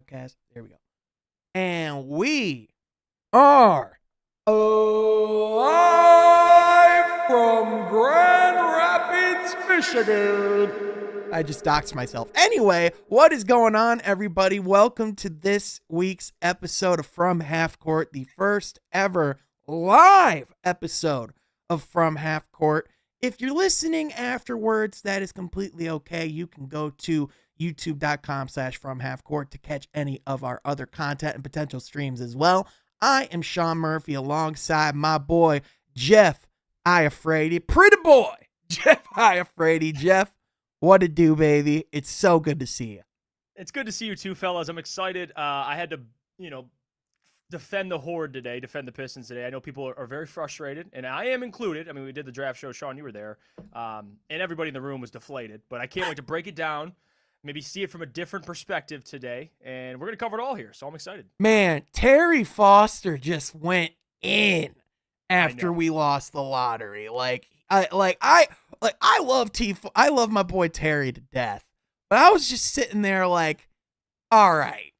podcast. There we go. And we are live from Grand Rapids, Michigan. I just doxed myself. Anyway, what is going on, everybody? Welcome to this week's episode of From Half Court, the first ever live episode of From Half Court. If you're listening afterwards, that is completely okay. You can go to youtube.com/FromHalfCourt to catch any of our other content and potential streams as well. I am Sean Murphy alongside my boy, Jeff Iafrady. Pretty boy, Jeff Iafrady. Jeff, what it do, baby? It's so good to see you. It's good to see you too, fellas. I'm excited. I had to, defend the Horde today, defend the Pistons today. I know people are very frustrated, and I am included. I mean, we did the draft show. Sean, you were there. And everybody in the room was deflated. But I can't wait to break it down, maybe see it from a different perspective today. And we're going to cover it all here, so I'm excited. Man, Terry Foster just went in after we lost the lottery. I love my boy Terry to death. But I was just sitting there like, all right.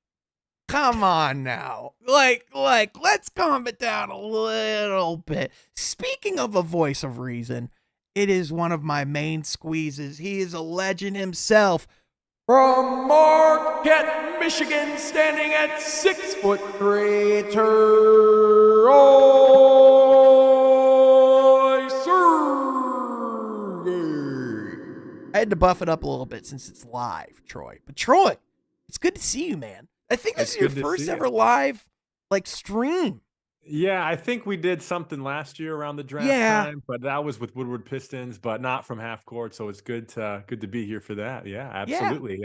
Come on now. Let's calm it down a little bit. Speaking of a voice of reason, it is one of my main squeezes. He is a legend himself. From Marquette, Michigan, standing at 6'3", I had to buff it up a little bit since it's live, Troy. But Troy, it's good to see you, man. I think this is your first ever live stream. Yeah, I think we did something last year around the draft time, but that was with Woodward Pistons, but not from half court. So it's good to be here for that. Yeah, absolutely.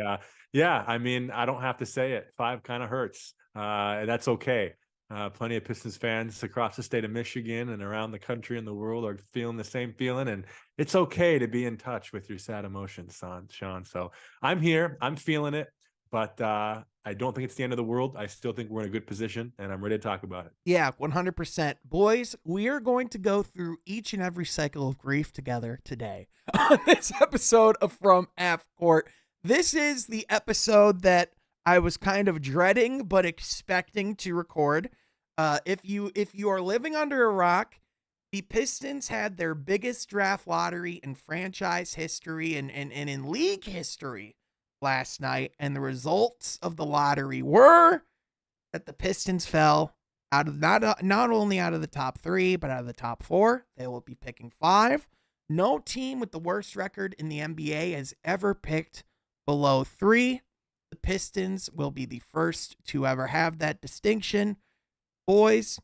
Yeah. I mean, I don't have to say it. 5 kind of hurts. That's okay. Plenty of Pistons fans across the state of Michigan and around the country and the world are feeling the same feeling, and it's okay to be in touch with your sad emotions, Sean. So I'm here. I'm feeling it. But I don't think it's the end of the world. I still think we're in a good position, and I'm ready to talk about it. Yeah, 100%. Boys, we are going to go through each and every cycle of grief together today on this episode of From Half Court. This is the episode that I was kind of dreading but expecting to record. If you are living under a rock, the Pistons had their biggest draft lottery in franchise history and in league history last night, and the results of the lottery were that the Pistons fell out of not only out of the top 3, but out of the top 4. They will be picking 5. No team with the worst record in the NBA has ever picked below 3. The Pistons will be the first to ever have that distinction. Boys,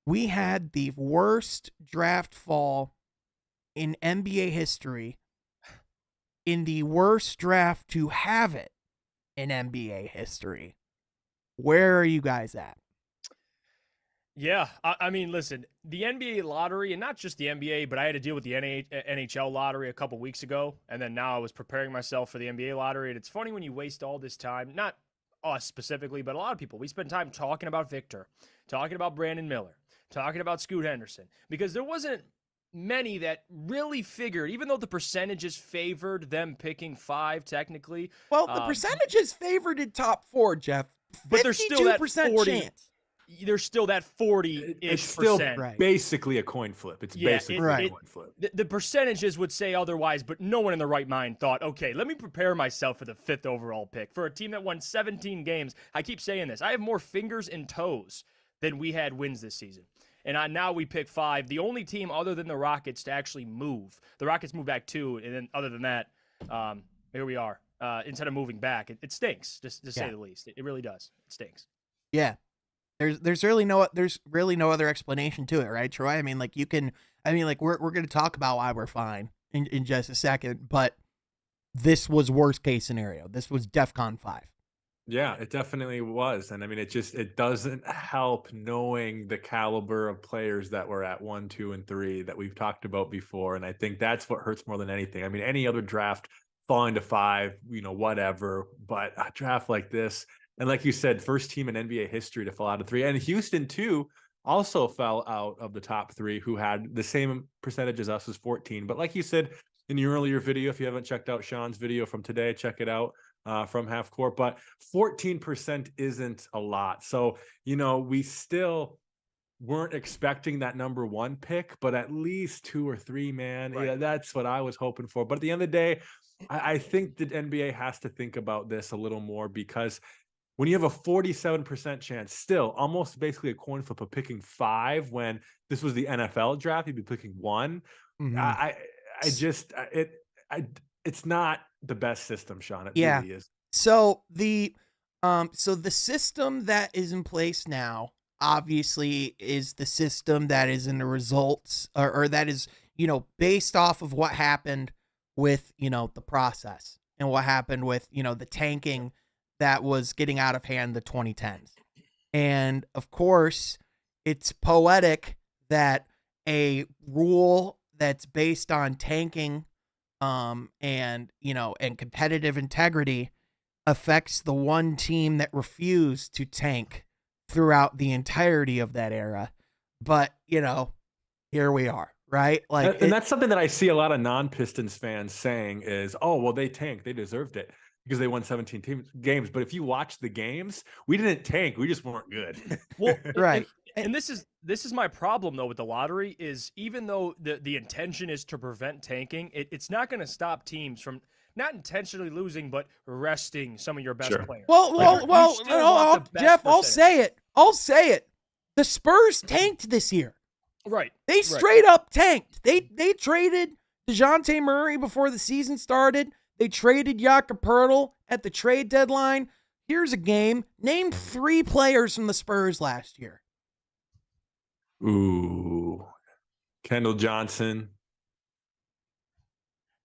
we had the worst draft fall in NBA history, in the worst draft to have it in NBA history. Where are you guys at? Yeah, I mean, listen, the NBA lottery, and not just the NBA, but I had to deal with the NHL lottery a couple weeks ago, and then now I was preparing myself for the NBA lottery, and it's funny when you waste all this time, not us specifically, but a lot of people, we spend time talking about Victor, talking about Brandon Miller, talking about Scoot Henderson, because there wasn't many that really figured, even though the percentages favored them picking 5 technically. Well, the percentages favored in top 4, Jeff. But there's still that 40 chance. There's still that 40-ish It's still percent. basically a coin flip. It's basically a coin flip. The percentages would say otherwise, but no one in the right mind thought, okay, let me prepare myself for the 5th overall pick. For a team that won 17 games, I keep saying this, I have more fingers and toes than we had wins this season. And now we pick 5. The only team other than the Rockets to actually move. The Rockets moved back 2, and then other than that, here we are. Instead of moving back, it stinks, to say the least. It really does. It stinks. Yeah. There's really no other explanation to it, right, Troy? I mean, we're going to talk about why we're fine in just a second, but this was worst case scenario. This was DEFCON 5. Yeah, it definitely was. And I mean, it doesn't help knowing the caliber of players that were at 1, 2, and 3 that we've talked about before. And I think that's what hurts more than anything. I mean, any other draft falling to 5, whatever, but a draft like this, and like you said, first team in NBA history to fall out of 3. And Houston too also fell out of the top 3, who had the same percentage as us, as 14. But like you said in your earlier video, if you haven't checked out Sean's video from today, check it out. from half court, but 14% isn't a lot. So, we still weren't expecting that number 1 pick, but at least 2 or 3, man. Right. Yeah, that's what I was hoping for. But at the end of the day, I think the NBA has to think about this a little more, because when you have a 47% chance, still almost basically a coin flip of picking 5, when this was the NFL draft, you'd be picking 1. Mhm. It's not the best system, Sean. It Yeah. really is. So the system that is in place now obviously is the system that is in the results, or that is, based off of what happened with, the process and what happened with, the tanking that was getting out of hand, the 2010s. And of course, it's poetic that a rule that's based on tanking and competitive integrity affects the one team that refused to tank throughout the entirety of that era. But, here we are, right? Like, and that's something that I see a lot of non-Pistons fans saying is, oh, well, they tanked. They deserved it because they won 17 games. But if you watch the games, we didn't tank. We just weren't good. Well, right. And this is my problem though with the lottery, is even though the intention is to prevent tanking, it's not going to stop teams from not intentionally losing, but resting some of your best players. Well, Jeff, I'll say it. The Spurs tanked this year. Right. They straight up tanked. They traded DeJounte Murray before the season started. They traded Jakob Poeltl at the trade deadline. Here's a game. Name 3 players from the Spurs last year. Ooh. Kendall Johnson.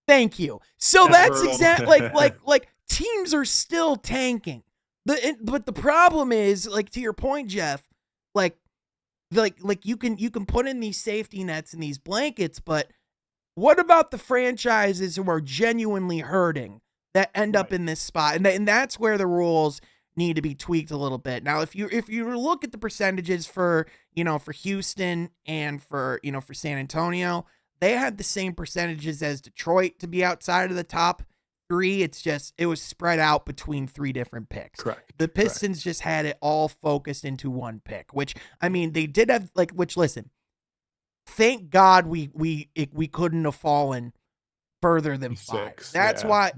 Thank you. So that's exactly like teams are still tanking. But the problem is, like, to your point, Jeff, like you can put in these safety nets and these blankets, but what about the franchises who are genuinely hurting that end up in this spot? And that's where the rules need to be tweaked a little bit. Now, if you look at the percentages for Houston and for San Antonio, they had the same percentages as Detroit to be outside of the top 3. It was spread out between 3 different picks. Correct. The Pistons just had it all focused into 1 pick, which, I mean, they did have, listen, thank God we couldn't have fallen further than 5. 6. That's why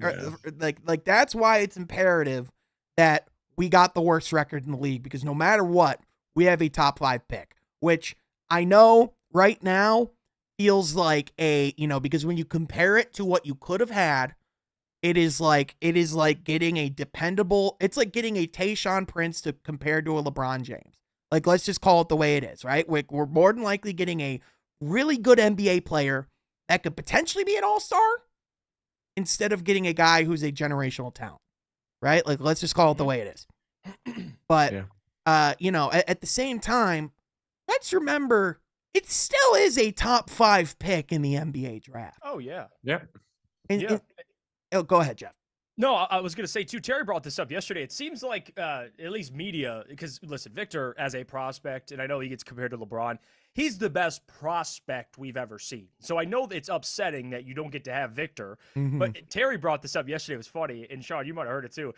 that's why it's imperative that we got the worst record in the league, because no matter what, we have a top 5 pick, which I know right now feels like because when you compare it to what you could have had, it is like getting a dependable, it's like getting a Tayshaun Prince compared to a LeBron James. Like, let's just call it the way it is, right? We're more than likely getting a really good NBA player that could potentially be an all-star instead of getting a guy who's a generational talent, right? Like, let's just call it the way it is. But, at the same time, let's remember, it still is a top 5 pick in the NBA draft. Oh, yeah. Yep. Go ahead, Jeff. No, I was going to say, too, Terry brought this up yesterday. It seems like, at least media, because, listen, Victor, as a prospect, and I know he gets compared to LeBron, he's the best prospect we've ever seen. So I know it's upsetting that you don't get to have Victor. Mm-hmm. But Terry brought this up yesterday. It was funny. And, Sean, you might have heard it, too.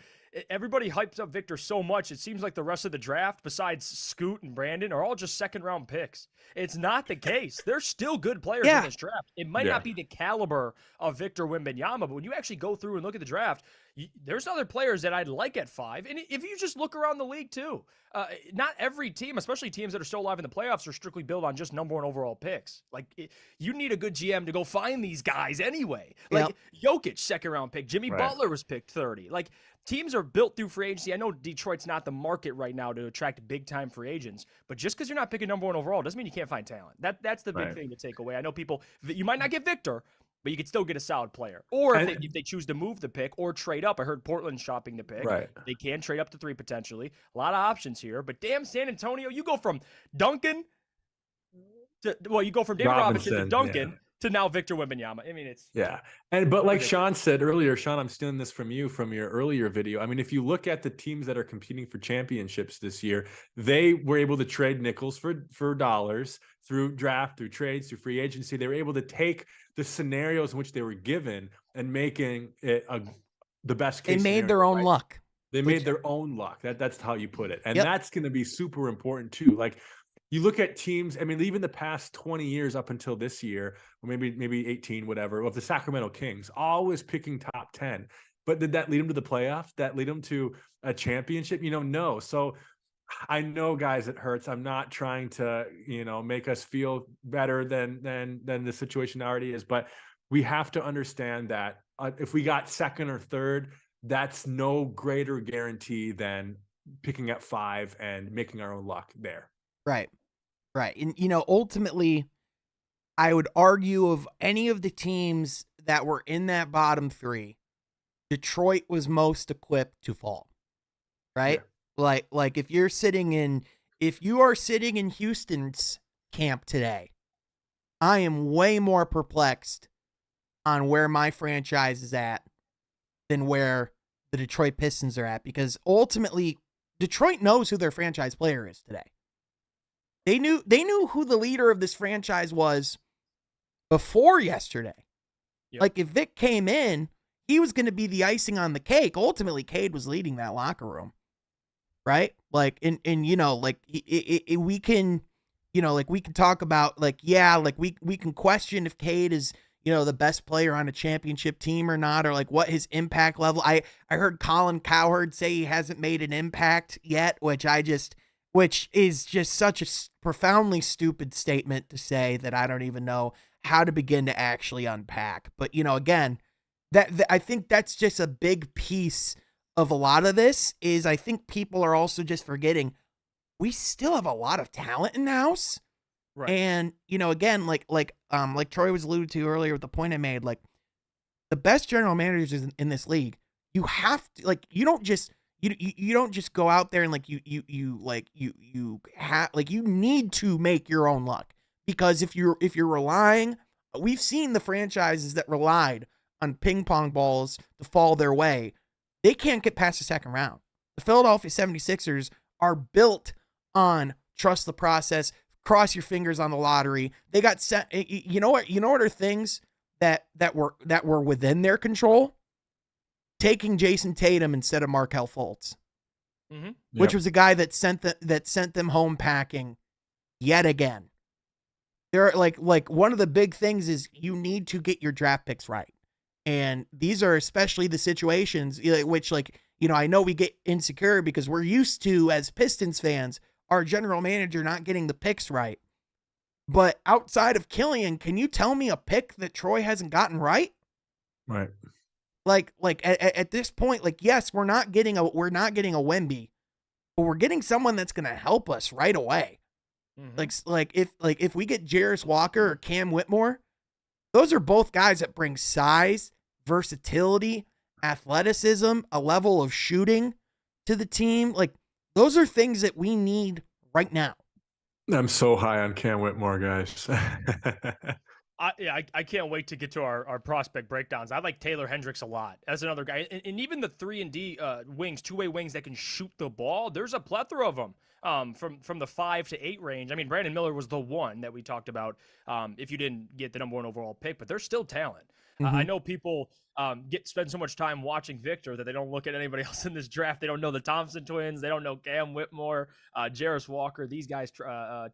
Everybody hypes up Victor so much, it seems like the rest of the draft, besides Scoot and Brandon, are all just second-round picks. It's not the case. There's still good players in this draft. It might not be the caliber of Victor Wembanyama, but when you actually go through and look at the draft, there's other players that I'd like at 5. And if you just look around the league, too, not every team, especially teams that are still alive in the playoffs, are strictly built on just number 1 overall picks. Like, you need a good GM to go find these guys anyway. Like, Jokic, second-round pick. Jimmy Butler was picked 30. Like, teams are built through free agency. I know Detroit's not the market right now to attract big-time free agents, but just because you're not picking number 1 overall doesn't mean you can't find talent. That's the big thing to take away. I know you might not get Victor, but you could still get a solid player. Or if they choose to move the pick or trade up. I heard Portland shopping the pick. Right. They can trade up to 3 potentially. A lot of options here. But damn, San Antonio, you go from David Robinson to Duncan to now Victor Wembanyama. I mean, it's but like Sean said earlier, Sean, I'm stealing this from you from your earlier video. I mean, if you look at the teams that are competing for championships this year, they were able to trade nickels for dollars through draft, through trades, through free agency. They were able to take the scenarios in which they were given and making it the best They case made scenario, their own right? luck. They made their own luck. That's how you put it. And Yep. that's going to be super important too. Like you look at teams, I mean, even the past 20 years up until this year, or maybe 18, whatever, of the Sacramento Kings, always picking top 10. But did that lead them to the playoffs? That lead them to a championship? No. So I know, guys, it hurts. I'm not trying to, make us feel better than the situation already is, but we have to understand that if we got second or third, that's no greater guarantee than picking at 5 and making our own luck there. Right. And, ultimately, I would argue of any of the teams that were in that bottom 3, Detroit was most equipped to fall. Right? Yeah. Like if you are sitting in Houston's camp today, I am way more perplexed on where my franchise is at than where the Detroit Pistons are at, because ultimately Detroit knows who their franchise player is today. They knew who the leader of this franchise was before yesterday. Yep. Like if Vic came in, he was going to be the icing on the cake. Ultimately, Cade was leading that locker room. Right? Like, we can, we can talk about we can question if Cade is, the best player on a championship team or not, or like what his impact level. I heard Colin Cowherd say he hasn't made an impact yet, which is just such a profoundly stupid statement to say that I don't even know how to begin to actually unpack. But, again, that I think that's just a big piece of a lot of this is I think people are also just forgetting we still have a lot of talent in the house. Right. And, again, like Troy was alluded to earlier with the point I made, like the best general managers in this league, you have to, like, you don't just go out there and you need to make your own luck, because if you're relying, we've seen the franchises that relied on ping pong balls to fall their way. They can't get past the second round. The Philadelphia 76ers are built on trust the process, cross your fingers on the lottery. They got set. You know what are things that were within their control? Taking Jason Tatum instead of Markelle Fultz, which was a guy that sent them home packing yet again. They're like one of the big things is you need to get your draft picks right. And these are especially the situations which, I know we get insecure because we're used to, as Pistons fans, our general manager not getting the picks right. But outside of Killian, can you tell me a pick that Troy hasn't gotten right? Like at this point, yes, we're not getting a Wemby, but we're getting someone that's going to help us right away. Mm-hmm. If we get Jarris Walker or Cam Whitmore, those are both guys that bring size, versatility, athleticism, a level of shooting to the team. Like, those are things that we need right now. I'm so high on Cam Whitmore, guys. I can't wait to get to our prospect breakdowns. I like Taylor Hendricks a lot as another guy. And even the 3-and-D wings, two-way wings that can shoot the ball, there's a plethora of them from the 5 to 8 range. I mean, Brandon Miller was the one that we talked about if you didn't get the number 1 overall pick, but there's still talent. Mm-hmm. I know people spend so much time watching Victor that they don't look at anybody else in this draft. They don't know the Thompson twins. They don't know Cam Whitmore, Jarris Walker, these guys,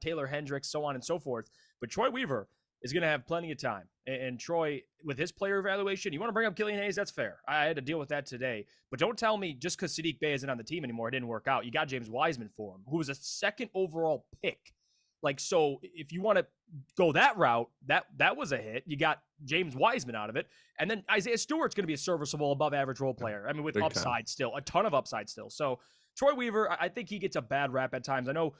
Taylor Hendricks, so on and so forth. But Troy Weaver is going to have plenty of time. And Troy, with his player evaluation, you want to bring up Killian Hayes, that's fair. I had to deal with that today. But don't tell me just because Saddiq Bey isn't on the team anymore, it didn't work out. You got James Wiseman for him, who was a 2nd overall pick. So if you want to go that route, that was a hit. You got James Wiseman out of it. And then Isaiah Stewart's going to be a serviceable above average role player. I mean, with upside still, a ton of upside still. So Troy Weaver, I think he gets a bad rap at times. I know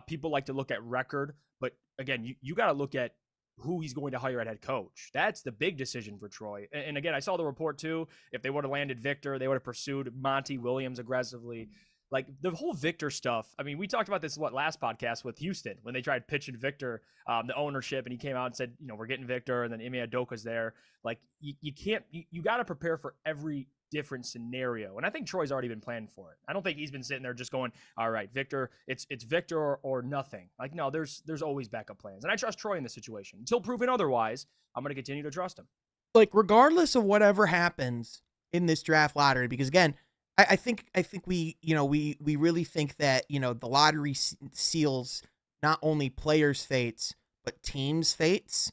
people like to look at record, but again, you got to look at who he's going to hire at head coach. That's the big decision for Troy. And again, I saw the report too. If they would have landed Victor, they would have pursued Monty Williams aggressively. Like the whole Victor stuff. I mean, we talked about this last podcast with Houston when they tried pitching Victor, the ownership, and he came out and said, we're getting Victor, and then Ime Udoka's there. Like you can't, you got to prepare for every different scenario. And I think Troy's already been planning for it. I don't think he's been sitting there just going, all right, Victor, it's Victor or nothing. Like, no, there's always backup plans. And I trust Troy in this situation. Until proven otherwise, I'm going to continue to trust him. Like, regardless of whatever happens in this draft lottery, because again, I think we really think that, the lottery seals not only players' fates, but teams' fates.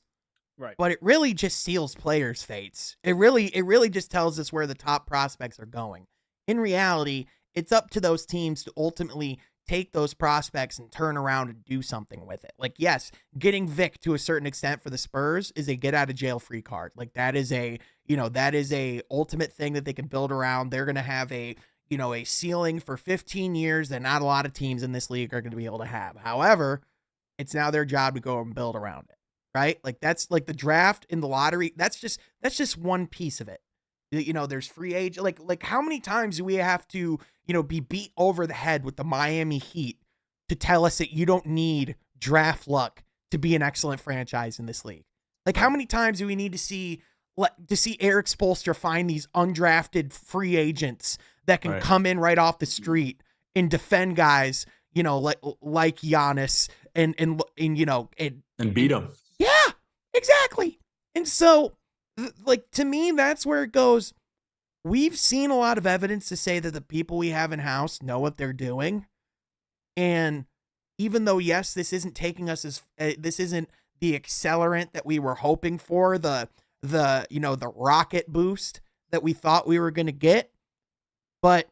Right. But it really just seals players' fates. It really just tells us where the top prospects are going. In reality, it's up to those teams to ultimately take those prospects and turn around and do something with it. Like, yes, getting Vic to a certain extent for the Spurs is a get out of jail free card. Like, that is a ultimate thing that they can build around. They're going to have a ceiling for 15 years that not a lot of teams in this league are going to be able to have. However, it's now their job to go and build around it, right? Like, that's like the draft in the lottery. That's just one piece of it. There's free agent. Like how many times do we have to, be beat over the head with the Miami Heat to tell us that you don't need draft luck to be an excellent franchise in this league? Like, how many times do we need to see Eric Spoelstra find these undrafted free agents that can come in right off the street and defend guys, like Giannis and beat them. Yeah, exactly. And so, like, to me, that's where it goes. We've seen a lot of evidence to say that the people we have in house know what they're doing. And even though, yes, this isn't taking us this isn't the accelerant that we were hoping for, the rocket boost that we thought we were going to get, but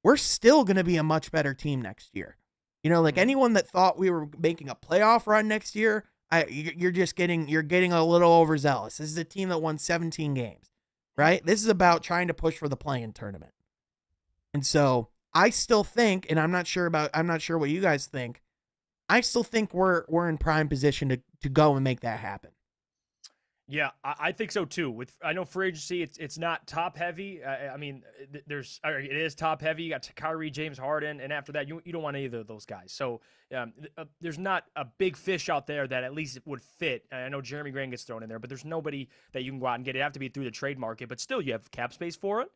we're still going to be a much better team next year. Like, anyone that thought we were making a playoff run next year, you're getting a little overzealous. This is a team that won 17 games, right? This is about trying to push for the play-in tournament. And so I still think, and I'm not sure what you guys think, I still think we're in prime position to go and make that happen. Yeah, I think so too. I know free agency, it's not top heavy. It is top heavy. You got Kyrie, James Harden, and after that, you don't want either of those guys. So there's not a big fish out there that at least would fit. I know Jeremy Grant gets thrown in there, but there's nobody that you can go out and get. It have to be through the trade market, but still, you have cap space for it.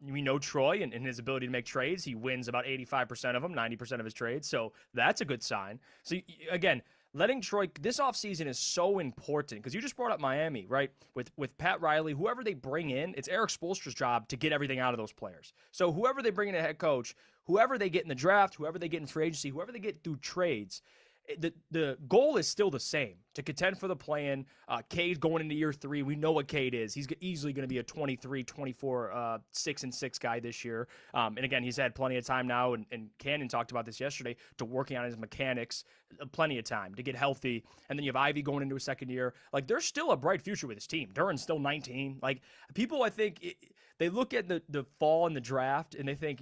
We know Troy and his ability to make trades. He wins about 85% of them, 90% of his trades. So that's a good sign. So again, letting Troy, this offseason is so important because you just brought up Miami, right? With Pat Riley, whoever they bring in, it's Eric Spoelstra's job to get everything out of those players. So whoever they bring in a head coach, whoever they get in the draft, whoever they get in free agency, whoever they get through trades, the goal is still the same, to contend for the play-in. Cade going into year 3, we know what Cade is. He's easily going to be a 23, 24, 6-6 guy this year. And again, he's had plenty of time now, and Cannon talked about this yesterday, to working on his mechanics, plenty of time to get healthy. And then you have Ivy going into a second year. Like, there's still a bright future with his team. Duran's still 19. Like, people, I think, they look at the fall in the draft, and they think,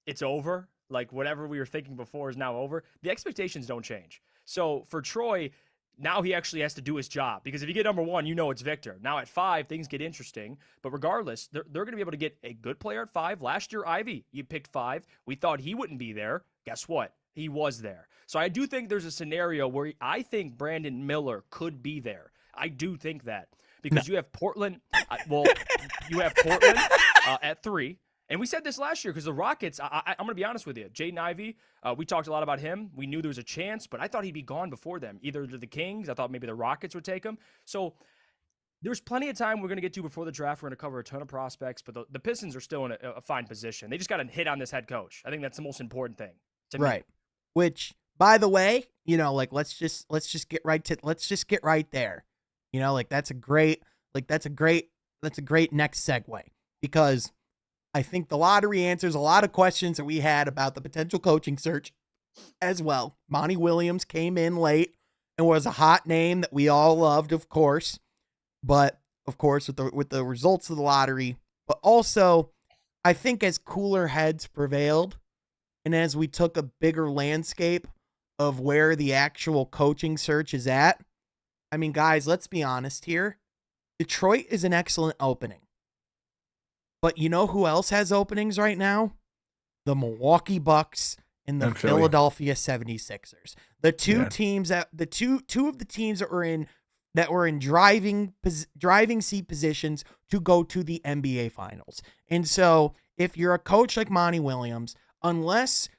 it's over. Like, whatever we were thinking before is now over. The expectations don't change. So for Troy, now he actually has to do his job, because if you get number 1, it's Victor. Now at 5, things get interesting, but regardless, they're going to be able to get a good player at 5. Last year, Ivy, you picked 5. We thought he wouldn't be there. Guess what? He was there. So I do think there's a scenario where I think Brandon Miller could be there. I do think that, because you have Portland. You have Portland at 3. And we said this last year because the Rockets, I'm going to be honest with you, Jaden Ivey, we talked a lot about him. We knew there was a chance, but I thought he'd be gone before them. Either to the Kings, I thought maybe the Rockets would take him. So there's plenty of time we're going to get to before the draft. We're going to cover a ton of prospects, but the Pistons are still in a fine position. They just got to hit on this head coach. I think that's the most important thing to me. Right. Which, by the way, let's just get right there. That's a great next segue, because I think the lottery answers a lot of questions that we had about the potential coaching search as well. Monty Williams came in late and was a hot name that we all loved, of course. But, of course, with the results of the lottery. But also, I think as cooler heads prevailed, and as we took a bigger landscape of where the actual coaching search is at, I mean, guys, let's be honest here. Detroit is an excellent opening. But you know who else has openings right now? The Milwaukee Bucks and the Philadelphia 76ers. The two teams two of the teams that were in driving seat positions to go to the NBA Finals. And so, if you're a coach like Monty Williams, unless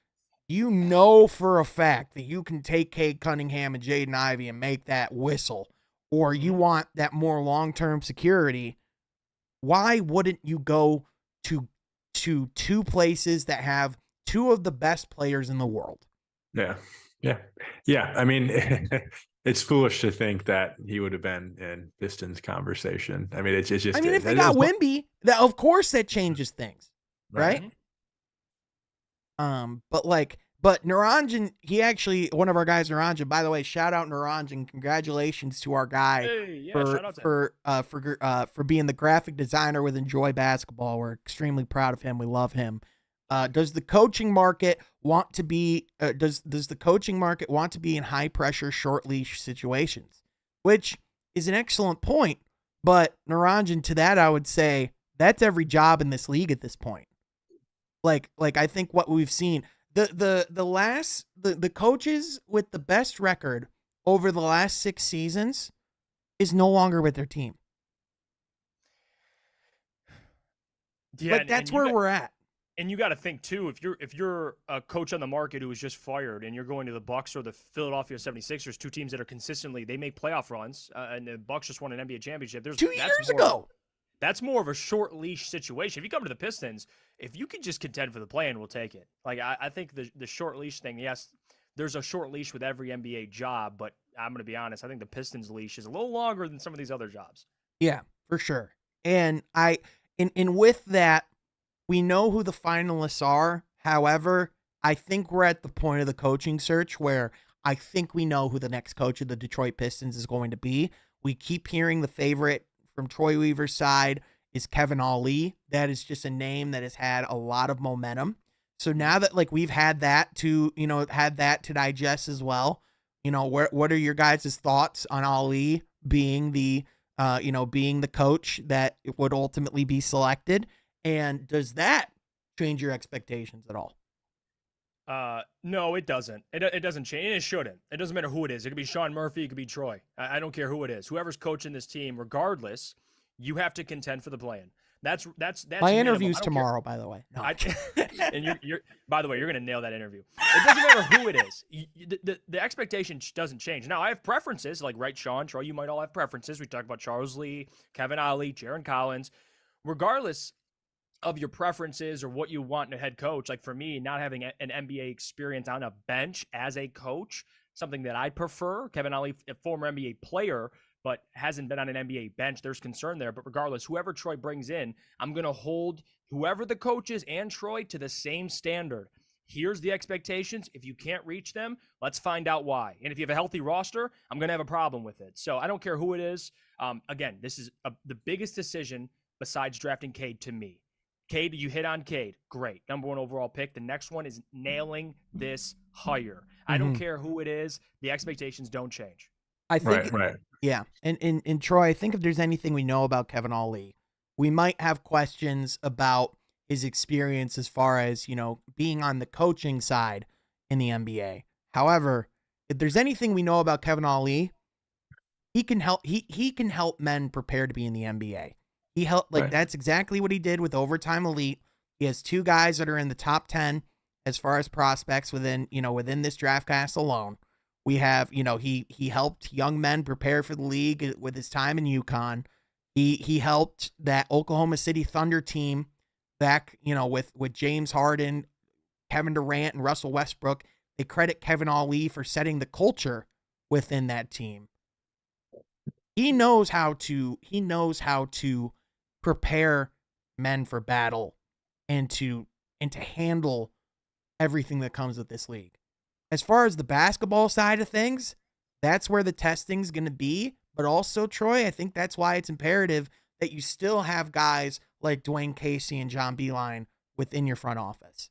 you know for a fact that you can take Cade Cunningham and Jaden Ivey and make that whistle, or you want that more long-term security, why wouldn't you go to two places that have two of the best players in the world? Yeah. Yeah. Yeah. I mean, it's foolish to think that he would have been in Pistons conversation. I mean, it I just mean, is. if they got Wemby, that of course that changes things, Right. right? But Naranjan, he actually, one of our guys, Naranjan, by the way, shout out Naranjan, congratulations to our guy Hey, yeah, shout out to for being the graphic designer with Enjoy Basketball. We're extremely proud of him. We love him. Does the coaching market want to be does the coaching market want to be in high pressure short leash situations? Which is an excellent point, but Naranjan, to that I would say that's every job in this league at this point. Like I think what we've seen, the coaches with the best record over the last 6 seasons is no longer with their team. Yeah, Like that's where we're at. And you got to think too, if you're a coach on the market who was just fired and you're going to the Bucks or the Philadelphia 76ers, two teams that are consistently, they make playoff runs, and the Bucks just won an NBA championship. 2 years ago. That's more of a short leash situation. If you come to the Pistons, if you can just contend for the play-in, we'll take it. Like I think the short leash thing, yes, there's a short leash with every NBA job, but I'm going to be honest, I think the Pistons leash is a little longer than some of these other jobs. Yeah, for sure. And with that, we know who the finalists are. However, I think we're at the point of the coaching search where I think we know who the next coach of the Detroit Pistons is going to be. We keep hearing the favorite from Troy Weaver's side is Kevin Ollie. That is just a name that has had a lot of momentum. So now that like we've had that to digest as well, what are your guys' thoughts on Ollie being the being the coach that would ultimately be selected? And does that change your expectations at all? No, it doesn't. It doesn't change. And it shouldn't. It doesn't matter who it is. It could be Sean Murphy. It could be Troy. I don't care who it is. Whoever's coaching this team, regardless, you have to contend for the play-in. That's my interview's tomorrow, by the way. No. And you're by the way, you're gonna nail that interview. It doesn't matter who it is. The expectation doesn't change. Now I have preferences, like right, Sean, Troy. You might all have preferences. We talked about Charles Lee, Kevin Ollie, Jaron Collins. Regardless of your preferences or what you want in a head coach, like for me, not having an NBA experience on a bench as a coach, something that I prefer. Kevin Ollie, a former NBA player, but hasn't been on an NBA bench. There's concern there. But regardless, whoever Troy brings in, I'm going to hold whoever the coach is and Troy to the same standard. Here's the expectations. If you can't reach them, let's find out why. And if you have a healthy roster, I'm going to have a problem with it. So I don't care who it is. Again, this is the biggest decision besides drafting Cade to me. Cade, you hit on Cade. Great. Number 1 overall pick. The next one is nailing this hire. I don't care who it is. The expectations don't change. I think, right. Yeah. And Troy, I think if there's anything we know about Kevin Ollie, we might have questions about his experience as far as, being on the coaching side in the NBA. However, if there's anything we know about Kevin Ollie, he can help men prepare to be in the NBA. He helped, That's exactly what he did with Overtime Elite. He has 2 guys that are in the top 10 as far as prospects within this draft class alone. We have, he helped young men prepare for the league with his time in UConn. He helped that Oklahoma City Thunder team back, with James Harden, Kevin Durant, and Russell Westbrook. They credit Kevin Ollie for setting the culture within that team. He knows how to prepare men for battle and to handle everything that comes with this league. As far as the basketball side of things, that's where the testing's going to be. But also, Troy, I think that's why it's imperative that you still have guys like Dwayne Casey and John Beilein within your front office.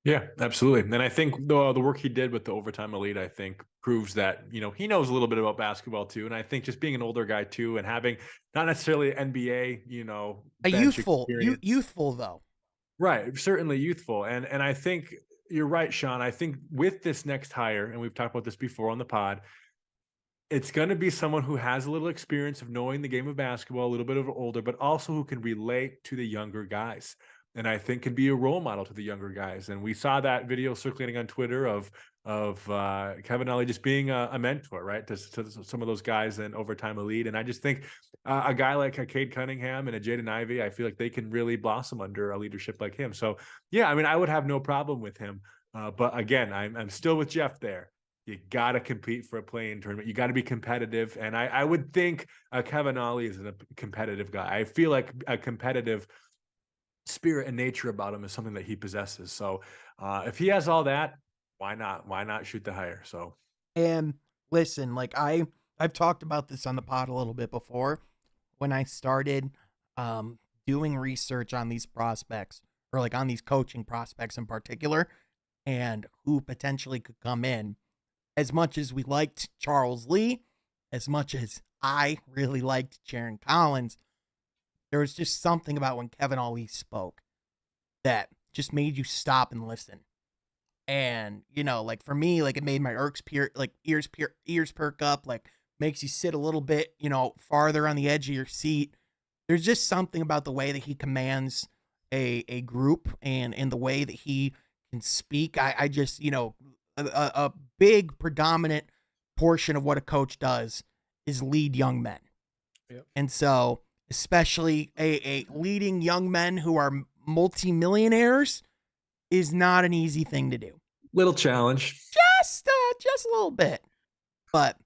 Yeah, absolutely. And I think the work he did with the Overtime Elite, I think proves that, he knows a little bit about basketball too. And I think just being an older guy too, and having not necessarily NBA, a youthful though. Right. Certainly youthful. And I think you're right, Sean. I think with this next hire, and we've talked about this before on the pod, it's going to be someone who has a little experience of knowing the game of basketball, a little bit of older, but also who can relate to the younger guys. and I think can be a role model to the younger guys. And we saw that video circulating on Twitter of Kevin Ollie just being a mentor, right, to some of those guys and over time a lead. And I just think a guy like a Cade Cunningham and a Jaden Ivey, I feel like they can really blossom under a leadership like him. So yeah, I mean, I would have no problem with him. But again, I'm still with Jeff there. You got to compete for a play-in tournament. You got to be competitive. And I would think Kevin Ollie is a competitive guy. I feel like a competitive spirit and nature about him is something that he possesses. So if he has all that, why not? Why not shoot the higher? So, and listen, like I've talked about this on the pod a little bit before when I started doing research on these prospects, or like on these coaching prospects in particular, and who potentially could come in. As much as we liked Charles Lee, as much as I really liked Jaron Collins, there was just something about when Kevin Ollie spoke that just made you stop and listen. And, you know, like for me, like it made my ears perk up, like makes you sit a little bit, you know, farther on the edge of your seat. There's just something about the way that he commands a group and the way that he can speak. I just, you know, a big predominant portion of what a coach does is lead young men. Yep. And so especially a leading young men who are multimillionaires is not an easy thing to do. Little challenge. Just a little bit. But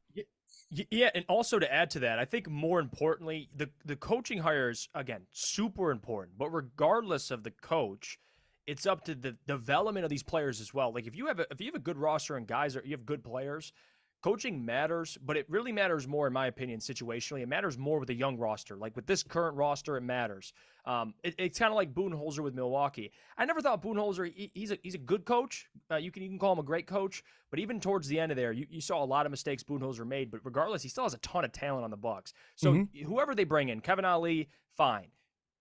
yeah, and also to add to that, I think more importantly, the coaching hires, again, super important. But regardless of the coach, it's up to the development of these players as well. Like if you have a good roster and guys, or you have good players, coaching matters, but it really matters more, in my opinion, situationally. It matters more with a young roster. Like with this current roster, it matters. It's kind of like Budenholzer with Milwaukee. I never thought Budenholzer, he's a good coach. You can call him a great coach, but even towards the end of there, you saw a lot of mistakes Budenholzer made. But regardless, he still has a ton of talent on the Bucks. So whoever they bring in, Kevin Ollie, fine.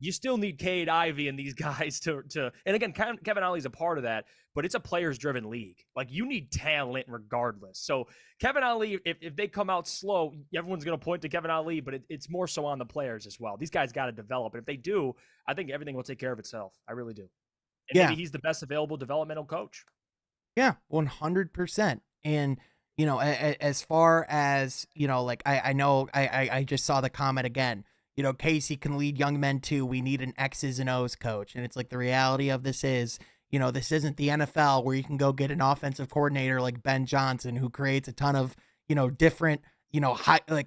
You still need Cade, Ivey, and these guys to and again, Kevin Ollie's a part of that, but it's a players-driven league. Like, you need talent regardless. So Kevin Ollie, if they come out slow, everyone's going to point to Kevin Ollie, but it's more so on the players as well. These guys got to develop, and if they do, I think everything will take care of itself. I really do. And maybe he's the best available developmental coach. Yeah, 100%. And, you know, as far as, you know, like I know I just saw the comment again. You know, Casey can lead young men too. We need an X's and O's coach. And it's like the reality of this is, you know, this isn't the NFL where you can go get an offensive coordinator like Ben Johnson who creates a ton of, you know, different, you know,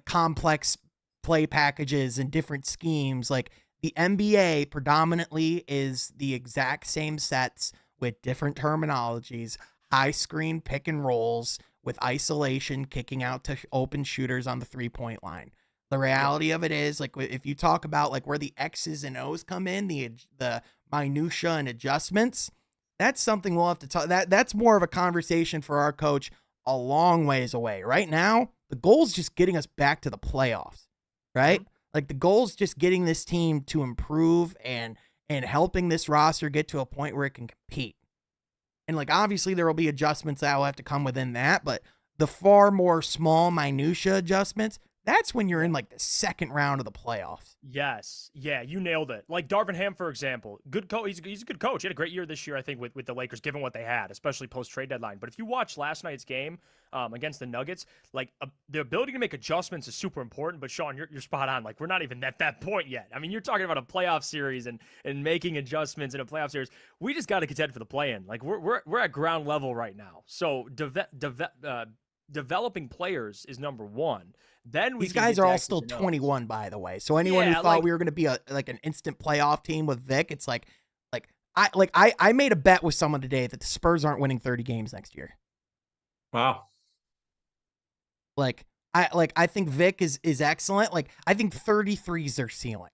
complex play packages and different schemes. Like the NBA predominantly is the exact same sets with different terminologies, high screen pick and rolls with isolation, kicking out to open shooters on the 3-point line. The reality of it is, like, if you talk about like where the X's and O's come in, the minutia and adjustments, that's something we'll have to talk. That's more of a conversation for our coach a long ways away. Right now, the goal is just getting us back to the playoffs, right? Like the goal is just getting this team to improve and helping this roster get to a point where it can compete. And like obviously there will be adjustments that will have to come within that, but the far more small minutia adjustments, that's when you're in like the second round of the playoffs. Yes. Yeah, you nailed it. Like Darvin Ham, for example, good coach. He's a good coach. He had a great year this year, I think, with the Lakers, given what they had, especially post-trade deadline. But if you watch last night's game against the Nuggets, like the ability to make adjustments is super important. But Sean, you're spot on. Like we're not even at that point yet. I mean, you're talking about a playoff series and making adjustments in a playoff series. We just got to contend for the play-in. Like we're at ground level right now. So developing players is number one. Then these guys are all still 21, by the way. So anyone who thought we were going to be like an instant playoff team with Vic, it's like I made a bet with someone today that the Spurs aren't winning 30 games next year. Wow. I think Vic is excellent. Like I think 33 is their ceiling.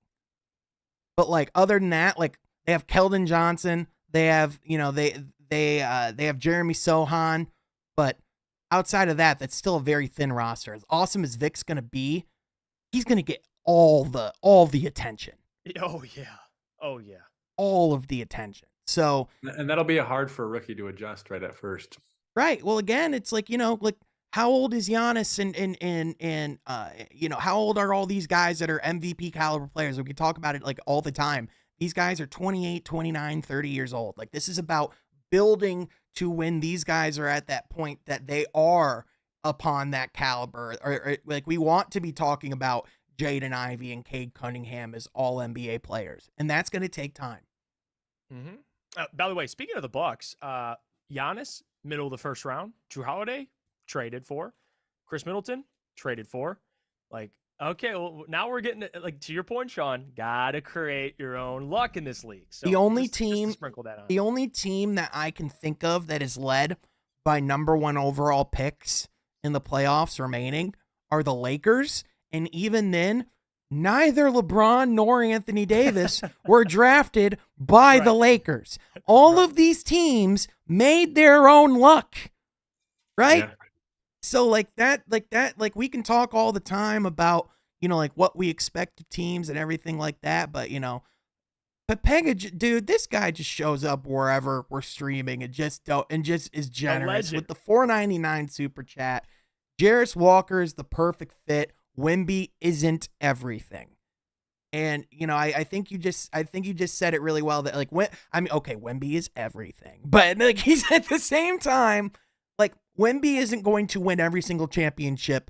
But like other than that, like they have Keldon Johnson, they have, you know, they have Jeremy Sohan, but outside of that, that's still a very thin roster. As awesome as Vic's going to be, he's going to get all the attention. Oh, yeah. Oh, yeah. All of the attention. So, and that'll be hard for a rookie to adjust right at first. Right. Well, again, it's like, you know, like how old is Giannis and you know, how old are all these guys that are MVP caliber players? We can talk about it like all the time. These guys are 28, 29, 30 years old. Like, this is about building to when these guys are at that point that they are upon that caliber. Or like, we want to be talking about Jaden Ivey and Cade Cunningham as all NBA players, and that's going to take time. By the way, speaking of the Bucks, Giannis, middle of the first round. Drew Holiday, traded for. Chris Middleton, traded for. Like, okay, well, now we're getting like, to your point, Sean. Gotta create your own luck in this league. So the only just team, sprinkle that on. The only team that I can think of that is led by number 1 overall picks in the playoffs remaining are the Lakers, and even then, neither LeBron nor Anthony Davis were drafted by the Lakers. All of these teams made their own luck, right? Yeah. So like we can talk all the time about, like what we expect of teams and everything like that. But, Pega, dude, this guy just shows up wherever we're streaming and just is generous with the $4.99 super chat. Jarris Walker is the perfect fit. Wemby isn't everything. And, I think you just said it really well that like, Wemby is everything, but like he's at the same time, like Wemby isn't going to win every single championship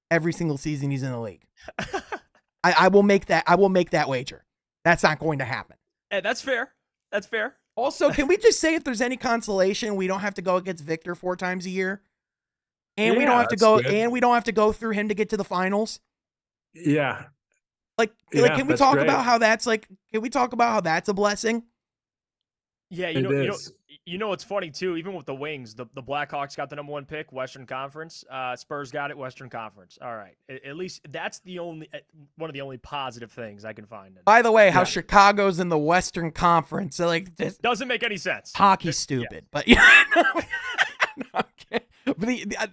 every single season he's in the league. I will make that wager. That's not going to happen. Hey, that's fair. That's fair. Also, can we just say if there's any consolation, we don't have to go against Victor 4 times a year? And we don't have to go good. And we don't have to go through him to get to the finals. Yeah. Can we talk about how that's a blessing? Yeah, you know what's funny too, even with the Wings, the Blackhawks got the number 1 pick, Western Conference. Spurs got it, Western Conference. All right. At least that's one of the only positive things I can find. By the way, how Chicago's in the Western Conference, so like this doesn't make any sense. Hockey's stupid, but But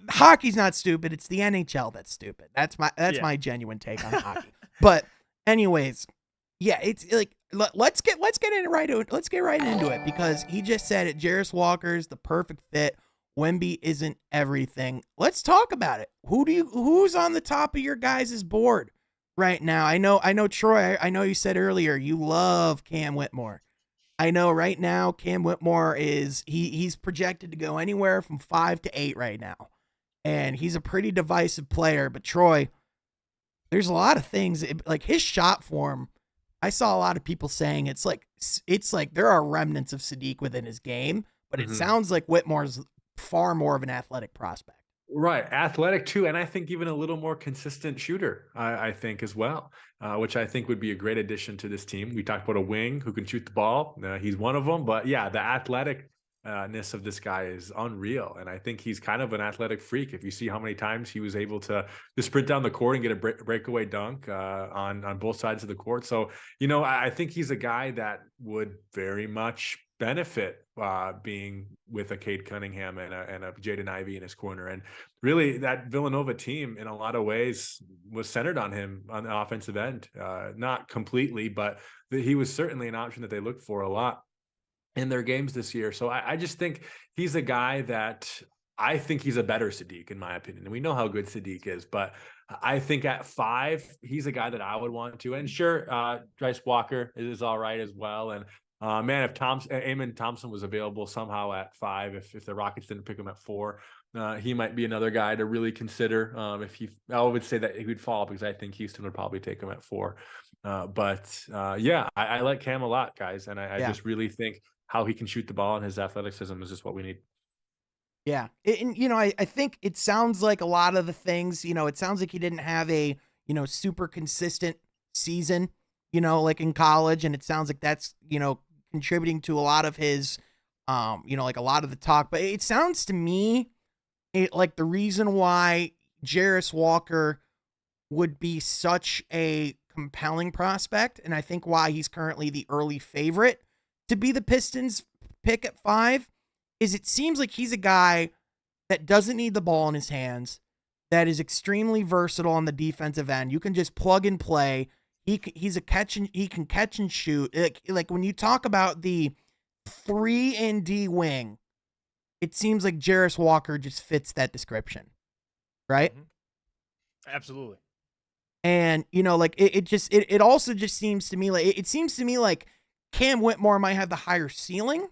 hockey's not stupid. It's the NHL that's stupid. That's my genuine take on hockey. But anyways, yeah, it's like let's get right into it because he just said it. Jarris Walker's the perfect fit. Wemby isn't everything. Let's talk about it. Who's on the top of your guys' board right now? I know Troy. I know you said earlier you love Cam Whitmore. I know right now Cam Whitmore he's projected to go anywhere from 5 to 8 right now. And he's a pretty divisive player, but Troy, there's a lot of things like his shot form. I saw a lot of people saying it's like there are remnants of Sadiq within his game, but it sounds like Whitmore's far more of an athletic prospect. Right. Athletic too. And I think even a little more consistent shooter, I think as well, which I think would be a great addition to this team. We talked about a wing who can shoot the ball. He's one of them, but yeah, the athleticness of this guy is unreal. And I think he's kind of an athletic freak. If you see how many times he was able to sprint down the court and get a breakaway dunk on both sides of the court. So, I think he's a guy that would very much benefit being with a Cade Cunningham and a Jaden Ivey in his corner. And really that Villanova team in a lot of ways was centered on him on the offensive end. Not completely, but he was certainly an option that they looked for a lot in their games this year. So I just think he's a guy that I think he's a better Sadiq in my opinion. And we know how good Sadiq is, but I think at 5, he's a guy that I would want to. And sure, Jarris Walker is all right as well. And man, if Amen Thompson was available somehow at 5, if the Rockets didn't pick him at 4, he might be another guy to really consider. I would say that he would fall because I think Houston would probably take him at 4. I like Cam a lot, guys, and I just really think how he can shoot the ball and his athleticism is just what we need. Yeah, I think it sounds like a lot of the things. It sounds like he didn't have a super consistent season. Like in college, and it sounds like that's contributing to a lot of his, like a lot of the talk. But it sounds to me like the reason why Jarris Walker would be such a compelling prospect, and I think why he's currently the early favorite to be the Pistons pick at 5, is it seems like he's a guy that doesn't need the ball in his hands, that is extremely versatile on the defensive end. You can just plug and play. He can catch and shoot. Like when you talk about the 3-and-D wing, it seems like Jarris Walker just fits that description, right? Mm-hmm. Absolutely. And like it also just seems to me like Cam Whitmore might have the higher ceiling,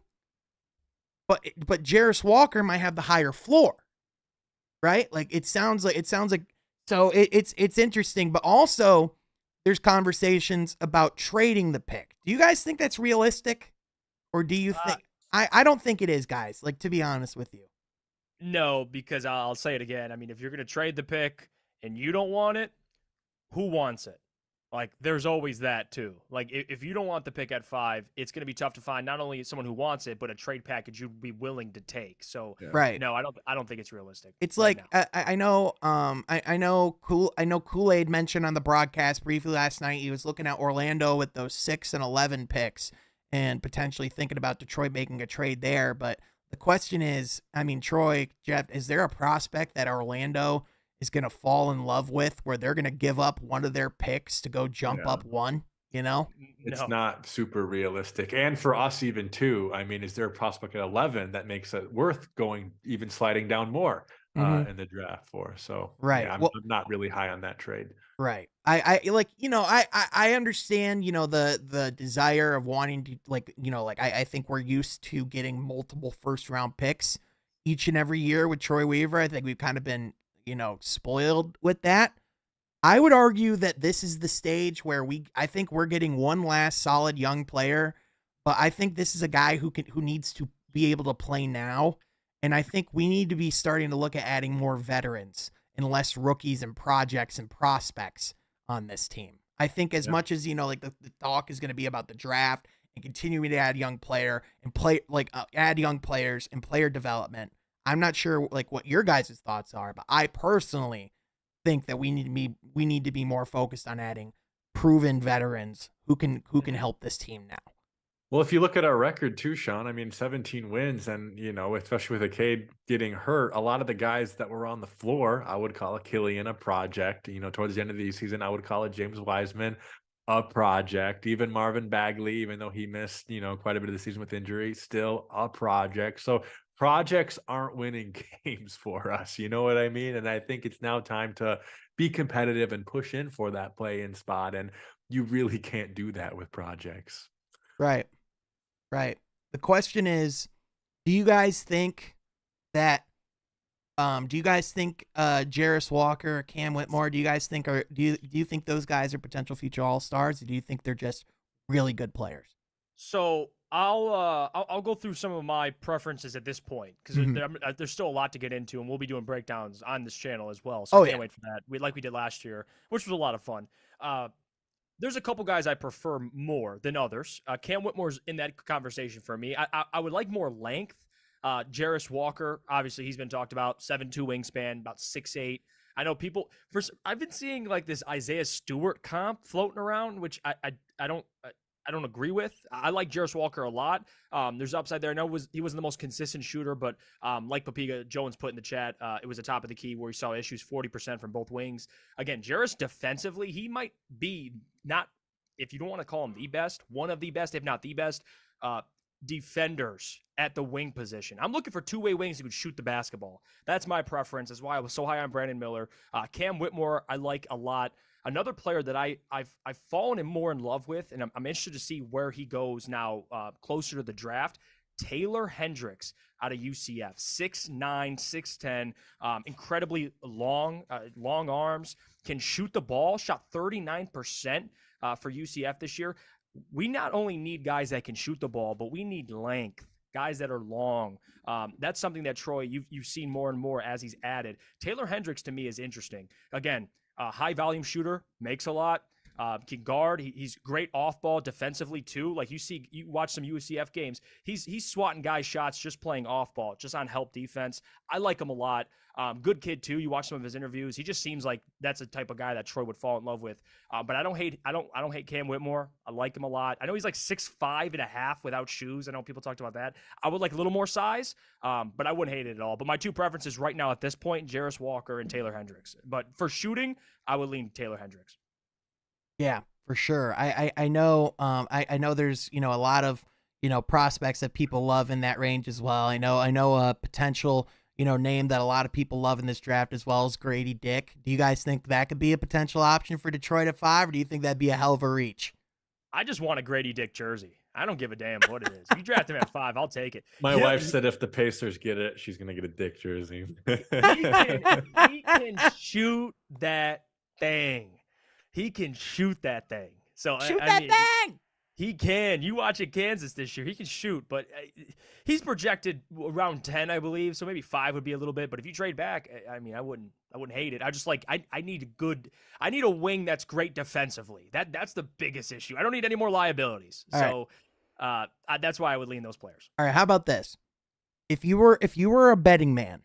but Jarris Walker might have the higher floor, right? Like it sounds like so it's interesting, but also there's conversations about trading the pick. Do you guys think that's realistic, or do you think I don't think it is, guys? Like, to be honest with you, No, because I'll say it again. I mean, if you're going to trade the pick and you don't want it, who wants it? Like, there's always that too. Like, if you don't want the pick at 5, it's going to be tough to find not only someone who wants it, but a trade package you'd be willing to take. So, right? No, I don't think it's realistic. It's right like I know I know Kool-Aid mentioned on the broadcast briefly last night he was looking at Orlando with those 6 and 11 picks and potentially thinking about Detroit making a trade there. But the question is, I mean, Troy, Jeff, is there a prospect that Orlando is going to fall in love with where they're going to give up one of their picks to go jump up one, you know? It's not super realistic. And for us even too, I mean, is there a prospect at 11 that makes it worth going, even sliding down more in the draft for? So right. Yeah, I'm not really high on that trade. Right. I like, I understand, the desire of wanting to I think we're used to getting multiple first round picks each and every year with Troy Weaver. I think we've kind of been, spoiled with that. I would argue that this is the stage where I think we're getting one last solid young player, but I think this is a guy who needs to be able to play now. And I think we need to be starting to look at adding more veterans and less rookies and projects and prospects on this team. I think as much as, the talk is going to be about the draft and continuing to add young player and add young players and player development, I'm not sure what your guys' thoughts are, but I personally think that we need to be more focused on adding proven veterans who can help this team now. Well, if you look at our record too, Sean, I mean, 17 wins and, especially with Cade getting hurt, a lot of the guys that were on the floor, I would call a Killian a project. Towards the end of the season, I would call it James Wiseman a project. Even Marvin Bagley, even though he missed, quite a bit of the season with injury, still a project. So projects aren't winning games for us. You know what I mean? And I think it's now time to be competitive and push in for that play-in spot. And you really can't do that with projects. Right. The question is, do you guys think Jarris Walker, Cam Whitmore, do you think those guys are potential future all-stars, or do you think they're just really good players? So I'll go through some of my preferences at this point because there's still a lot to get into, and we'll be doing breakdowns on this channel as well. So I can't wait for that. We did last year, which was a lot of fun. There's a couple guys I prefer more than others. Cam Whitmore's in that conversation for me. I would like more length. Jarris Walker, obviously he's been talked about, 7'2" wingspan, about 6'8". I know people I've been seeing like this Isaiah Stewart comp floating around, which I don't agree with. I like Jarris Walker a lot. There's upside there. I know he wasn't the most consistent shooter, but like Papiga Jones put in the chat, it was the top of the key where he saw issues 40% from both wings. Again, Jarris defensively, he might be not, if you don't want to call him the best, one of the best, if not the best, defenders at the wing position. I'm looking for two-way wings who could shoot the basketball. That's my preference. That's why I was so high on Brandon Miller. Cam Whitmore, I like a lot. Another player that I've fallen more in love with, and I'm interested to see where he goes now closer to the draft, Taylor Hendricks out of UCF, 6'9", 6'10", incredibly long arms, can shoot the ball, shot 39% for UCF this year. We not only need guys that can shoot the ball, but we need length, guys that are long. That's something that, Troy, you've seen more and more as he's added. Taylor Hendricks, to me, is interesting. Again, high volume shooter, makes a lot, can guard. He's great off ball defensively too. Like you watch some UCF games, he's swatting guys' shots just playing off ball, just on help defense. I like him a lot. Good kid too. You watch some of his interviews. He just seems like that's the type of guy that Troy would fall in love with. But I don't hate Cam Whitmore. I like him a lot. I know he's like 6'5.5" without shoes. I know people talked about that. I would like a little more size, but I wouldn't hate it at all. But my two preferences right now at this point, Jarris Walker and Taylor Hendricks. But for shooting, I would lean Taylor Hendricks. Yeah, for sure. I know I know there's, a lot of, prospects that people love in that range as well. I know a potential, name that a lot of people love in this draft as well as Grady Dick. Do you guys think that could be a potential option for Detroit at 5, or do you think that'd be a hell of a reach? I just want a Grady Dick jersey. I don't give a damn what it is. If you draft him at 5, I'll take it. My wife said if the Pacers get it, she's going to get a Dick jersey. He can shoot that thing. He can shoot that thing. So Shoot I that mean, thing! he can. You watch at Kansas this year, he can shoot, but he's projected around 10, I believe. So maybe 5 would be a little bit. But if you trade back, I mean, I wouldn't hate it. I just I need a wing that's great defensively. That's the biggest issue. I don't need any more liabilities. All right. That's why I would lean those players. All right, how about this? If you were a betting man,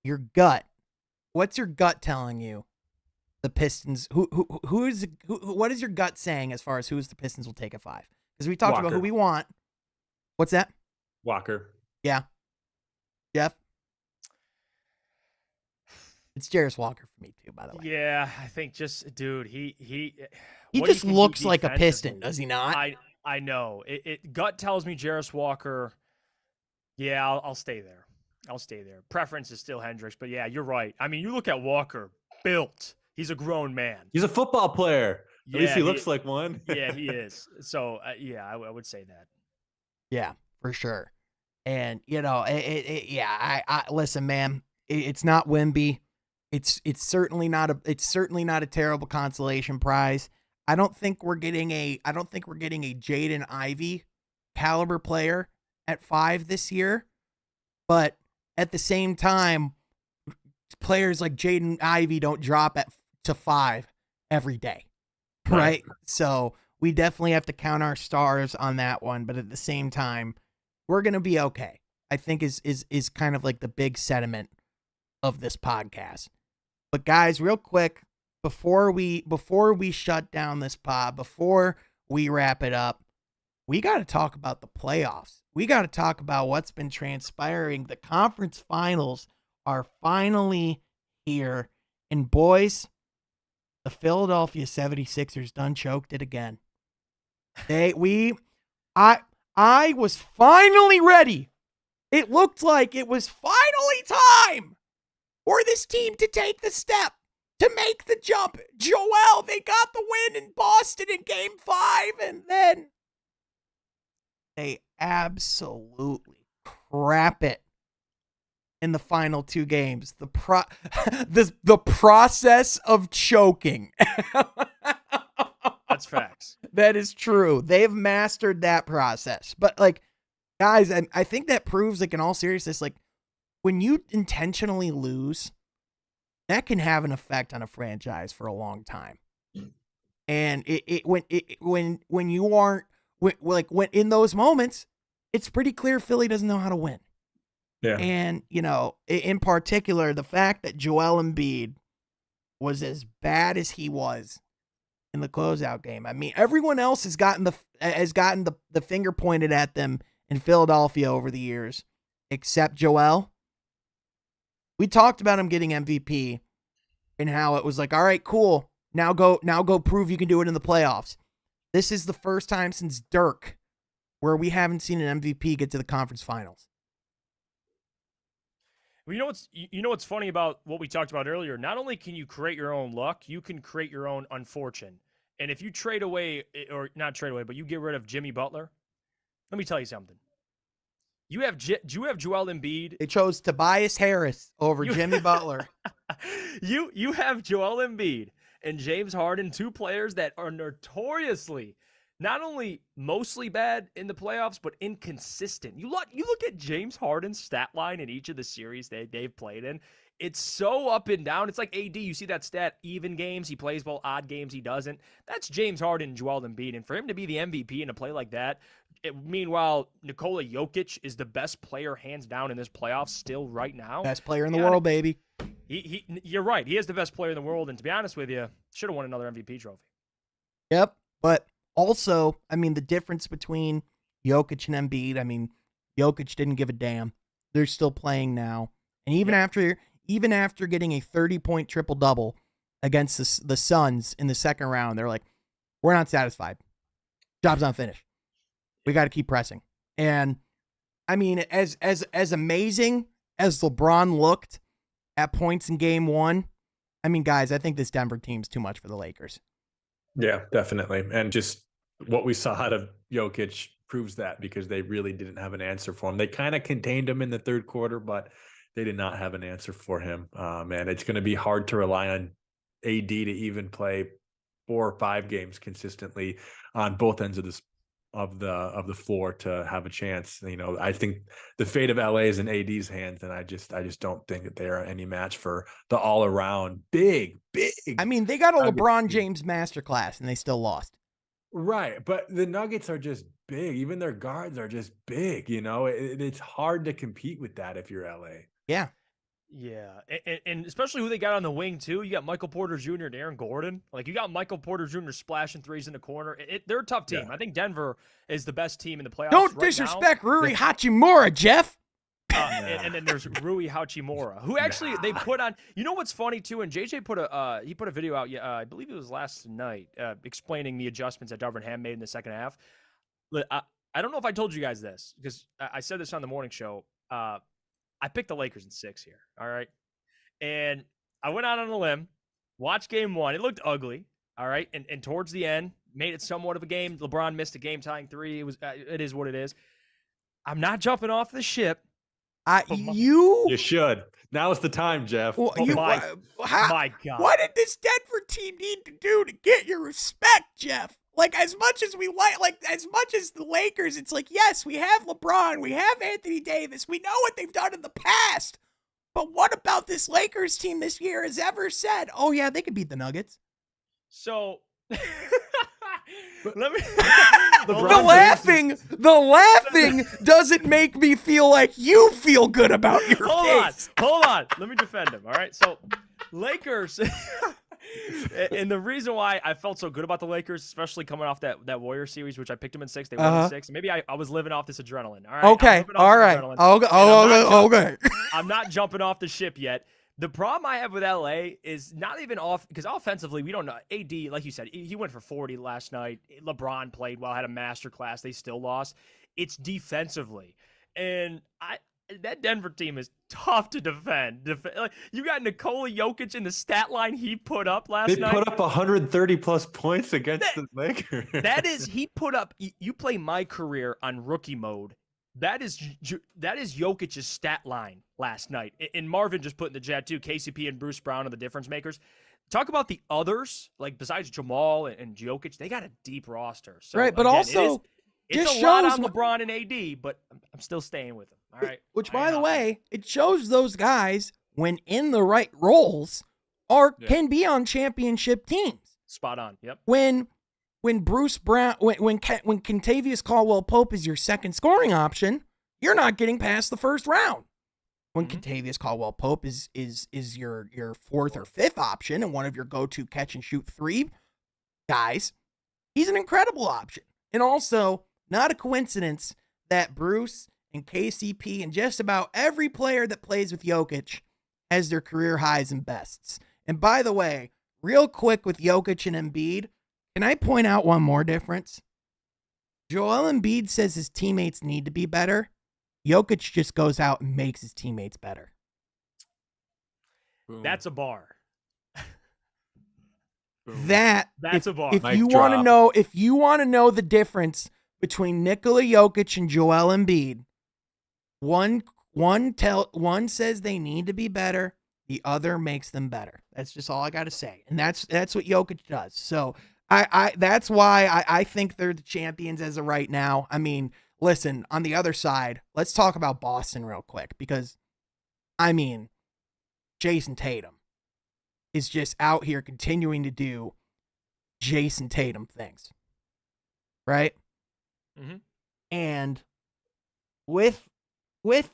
your gut, what's your gut telling you? The Pistons, what is your gut saying as far as who the Pistons will take at 5? Because we talked about who we want. What's that? Walker. Yeah. Jeff? It's Jarris Walker for me too, by the way. Yeah, I think just, dude, he just looks like a Piston, does he not? I know. Gut tells me Jarris Walker. Yeah, I'll stay there. I'll stay there. Preference is still Hendricks, but yeah, you're right. I mean, you look at Walker, built. He's a grown man. He's a football player. At least he looks like one. Yeah, he is. So, yeah, I would say that. Yeah, for sure. And, you know, I listen, man, it's not Wemby. It's certainly not a terrible consolation prize. I don't think we're getting a Jaden Ivey caliber player at 5 this year. But at the same time, players like Jaden Ivey don't drop to 5 every day, right? So we definitely have to count our stars on that one. But at the same time, we're gonna be okay, I think is kind of like the big sentiment of this podcast. But guys, real quick, before we shut down this pod, before we wrap it up, we got to talk about the playoffs. We got to talk about what's been transpiring. The conference finals are finally here. And boys, the Philadelphia 76ers done choked it again. I was finally ready. It looked like it was finally time for this team to take the step, to make the jump. Joel, they got the win in Boston in Game 5, and then they absolutely crap it in the final 2 games. The process of choking. That's facts. That is true. They've mastered that process. But like, guys, I think that proves, like, in all seriousness, like, when you intentionally lose, that can have an effect on a franchise for a long time. And when you aren't, when in those moments, it's pretty clear Philly doesn't know how to win. Yeah. And, you know, in particular, the fact that Joel Embiid was as bad as he was in the closeout game. I mean, everyone else has gotten the finger pointed at them in Philadelphia over the years, except Joel. We talked about him getting MVP and how it was like, all right, cool. Now go prove you can do it in the playoffs. This is the first time since Dirk where we haven't seen an MVP get to the conference finals. Well, you know what's funny about what we talked about earlier? Not only can you create your own luck, you can create your own unfortune. And if you trade away, or not trade away, but you get rid of Jimmy Butler, let me tell you something. You have Joel Embiid. They chose Tobias Harris over Jimmy Butler. You have Joel Embiid and James Harden, 2 players that are notoriously not only mostly bad in the playoffs, but inconsistent. You look at James Harden's stat line in each of the series they've played in. It's so up and down. It's like AD. You see that stat, even games he plays well, odd games he doesn't. That's James Harden and Joel Embiid. And for him to be the MVP in a play like that, meanwhile, Nikola Jokic is the best player hands down in this playoff still right now. Best player in the world, baby. You're right. He is the best player in the world. And to be honest with you, should have won another MVP trophy. Yep. But also, I mean, the difference between Jokic and Embiid, I mean, Jokic didn't give a damn. They're still playing now. And even after getting a 30-point triple-double against the Suns in the second round, they're like, we're not satisfied. Job's not finished. We got to keep pressing. And, I mean, as amazing as LeBron looked at points in Game 1, I mean, guys, I think this Denver team's too much for the Lakers. Yeah, definitely. And just what we saw out of Jokic proves that, because they really didn't have an answer for him. They kind of contained him in the third quarter, but they did not have an answer for him. And it's going to be hard to rely on AD to even play 4 or 5 games consistently on both ends of this of the floor to have a chance. I think the fate of LA is in AD's hands, and I just don't think that they are any match for the all around big. I mean, they got a LeBron James masterclass and they still lost. Right, but the Nuggets are just big. Even their guards are just big. It's hard to compete with that if you're LA. Yeah. Yeah, and especially who they got on the wing, too. You got Michael Porter Jr. and Aaron Gordon. Like, you got Michael Porter Jr. splashing threes in the corner. They're a tough team. Yeah. I think Denver is the best team in the playoffs. Don't disrespect Rui Hachimura, Jeff. And then there's Rui Hachimura, who actually they put on. You know what's funny, too? And JJ put a video out, I believe it was last night, explaining the adjustments that Darvin Ham made in the second half. I don't know if I told you guys this, because I said this on the morning show. I picked the Lakers in 6 here, all right? And I went out on a limb, watched game 1. It looked ugly, all right? And towards the end, made it somewhat of a game. LeBron missed a game-tying 3. It is what it is. I'm not jumping off the ship. You should. Now is the time, Jeff. Well, my God. What did this Denver team need to do to get your respect, Jeff? Like, as much as as much as the Lakers, it's like, yes, we have LeBron, we have Anthony Davis, we know what they've done in the past. But what about this Lakers team this year has ever said, oh, yeah, they could beat the Nuggets? So, let me. The laughing doesn't make me feel like you feel good about your case. Hold on. Let me defend him, all right? So, Lakers. And the reason why I felt so good about the Lakers, especially coming off that Warrior series, which I picked them in 6, they won in 6. Maybe I was living off this adrenaline. All right. Okay. All right. Okay. I'm not jumping off the ship yet. The problem I have with LA is not even off, because offensively, we don't know. AD, like you said, he went for 40 last night. LeBron played well, had a masterclass. They still lost. It's defensively. And that Denver team is tough to defend. Like, you got Nikola Jokic in the stat line he put up last night. They put up 130 plus points against the Lakers. He put up. You play my career on rookie mode. That is Jokic's stat line last night. And Marvin just put in the chat too. KCP and Bruce Brown are the difference makers. Talk about the others, like besides Jamal and Jokic, they got a deep roster. So, right, but again, also it's a lot on LeBron and AD, but I'm still staying with them. All right. Which, by the way, it shows those guys, when in the right roles, can be on championship teams. Spot on. Yep. When Bruce Brown, when Kentavious Caldwell-Pope is your second scoring option, you're not getting past the first round. When Kentavious Caldwell-Pope is your fourth or fifth option and one of your go-to catch and shoot 3 guys, he's an incredible option. And also, not a coincidence that Bruce and KCP and just about every player that plays with Jokic has their career highs and bests. And by the way, real quick with Jokic and Embiid, can I point out one more difference? Joel Embiid says his teammates need to be better. Jokic just goes out and makes his teammates better. Boom. That's a bar. That's a bar. If you want to know the difference between Nikola Jokic and Joel Embiid, one says they need to be better, the other makes them better. That's just all I got to say. And that's what Jokic does. So that's why I think they're the champions as of right now. I mean, listen, on the other side, let's talk about Boston real quick, because I mean, Jason Tatum is just out here continuing to do Jason Tatum things. Right? Mm-hmm. And with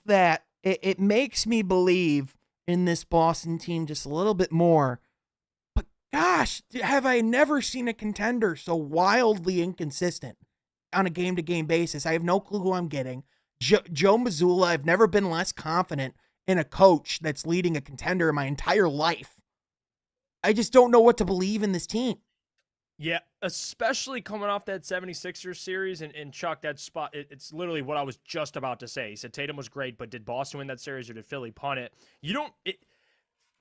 that, it makes me believe in this Boston team just a little bit more. But gosh, have I never seen a contender so wildly inconsistent on a game-to-game basis? I have no clue who I'm getting. Joe Mazzulla, I've never been less confident in a coach that's leading a contender in my entire life. I just don't know what to believe in this team. Yeah, especially coming off that 76ers series, and Chuck, that spot, it's literally what I was just about to say. He said Tatum was great, but did Boston win that series or did Philly punt it?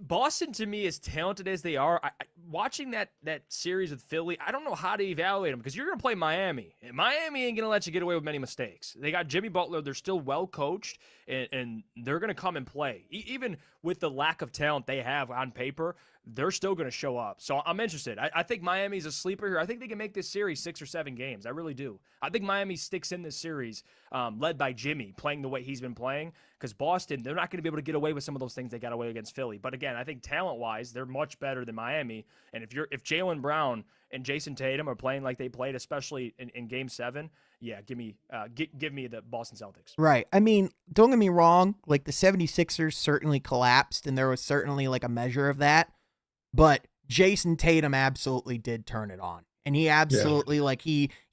Boston, to me, as talented as they are, watching that series with Philly, I don't know how to evaluate them because you're going to play Miami. And Miami ain't going to let you get away with many mistakes. They got Jimmy Butler. They're still well coached, and they're going to come and play. Even with the lack of talent they have on paper, they're still going to show up. So I'm interested. I think Miami's a sleeper here. I think they can make this series 6 or 7 games. I really do. I think Miami sticks in this series, led by Jimmy, playing the way he's been playing. Because Boston, they're not going to be able to get away with some of those things they got away against Philly. But again, I think talent-wise, they're much better than Miami. And if Jaylen Brown and Jason Tatum are playing like they played, especially in Game 7, yeah, give me the Boston Celtics. Right. I mean, don't get me wrong. Like, the 76ers certainly collapsed, and there was certainly, like, a measure of that. But Jason Tatum absolutely did turn it on. And he absolutely,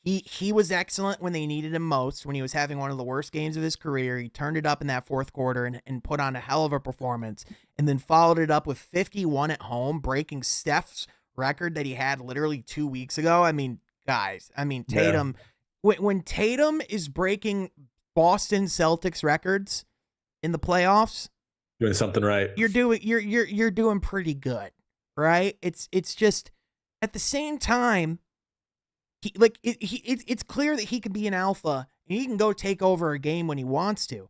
he was excellent when they needed him most, when he was having one of the worst games of his career. He turned it up in that fourth quarter and put on a hell of a performance, and then followed it up with 51 at home, breaking Steph's record that he had literally 2 weeks ago. I mean, guys, Tatum, when Tatum is breaking Boston Celtics records in the playoffs, doing something right. You're doing pretty good, right? It's just, at the same time, it's clear that he can be an alpha and he can go take over a game when he wants to.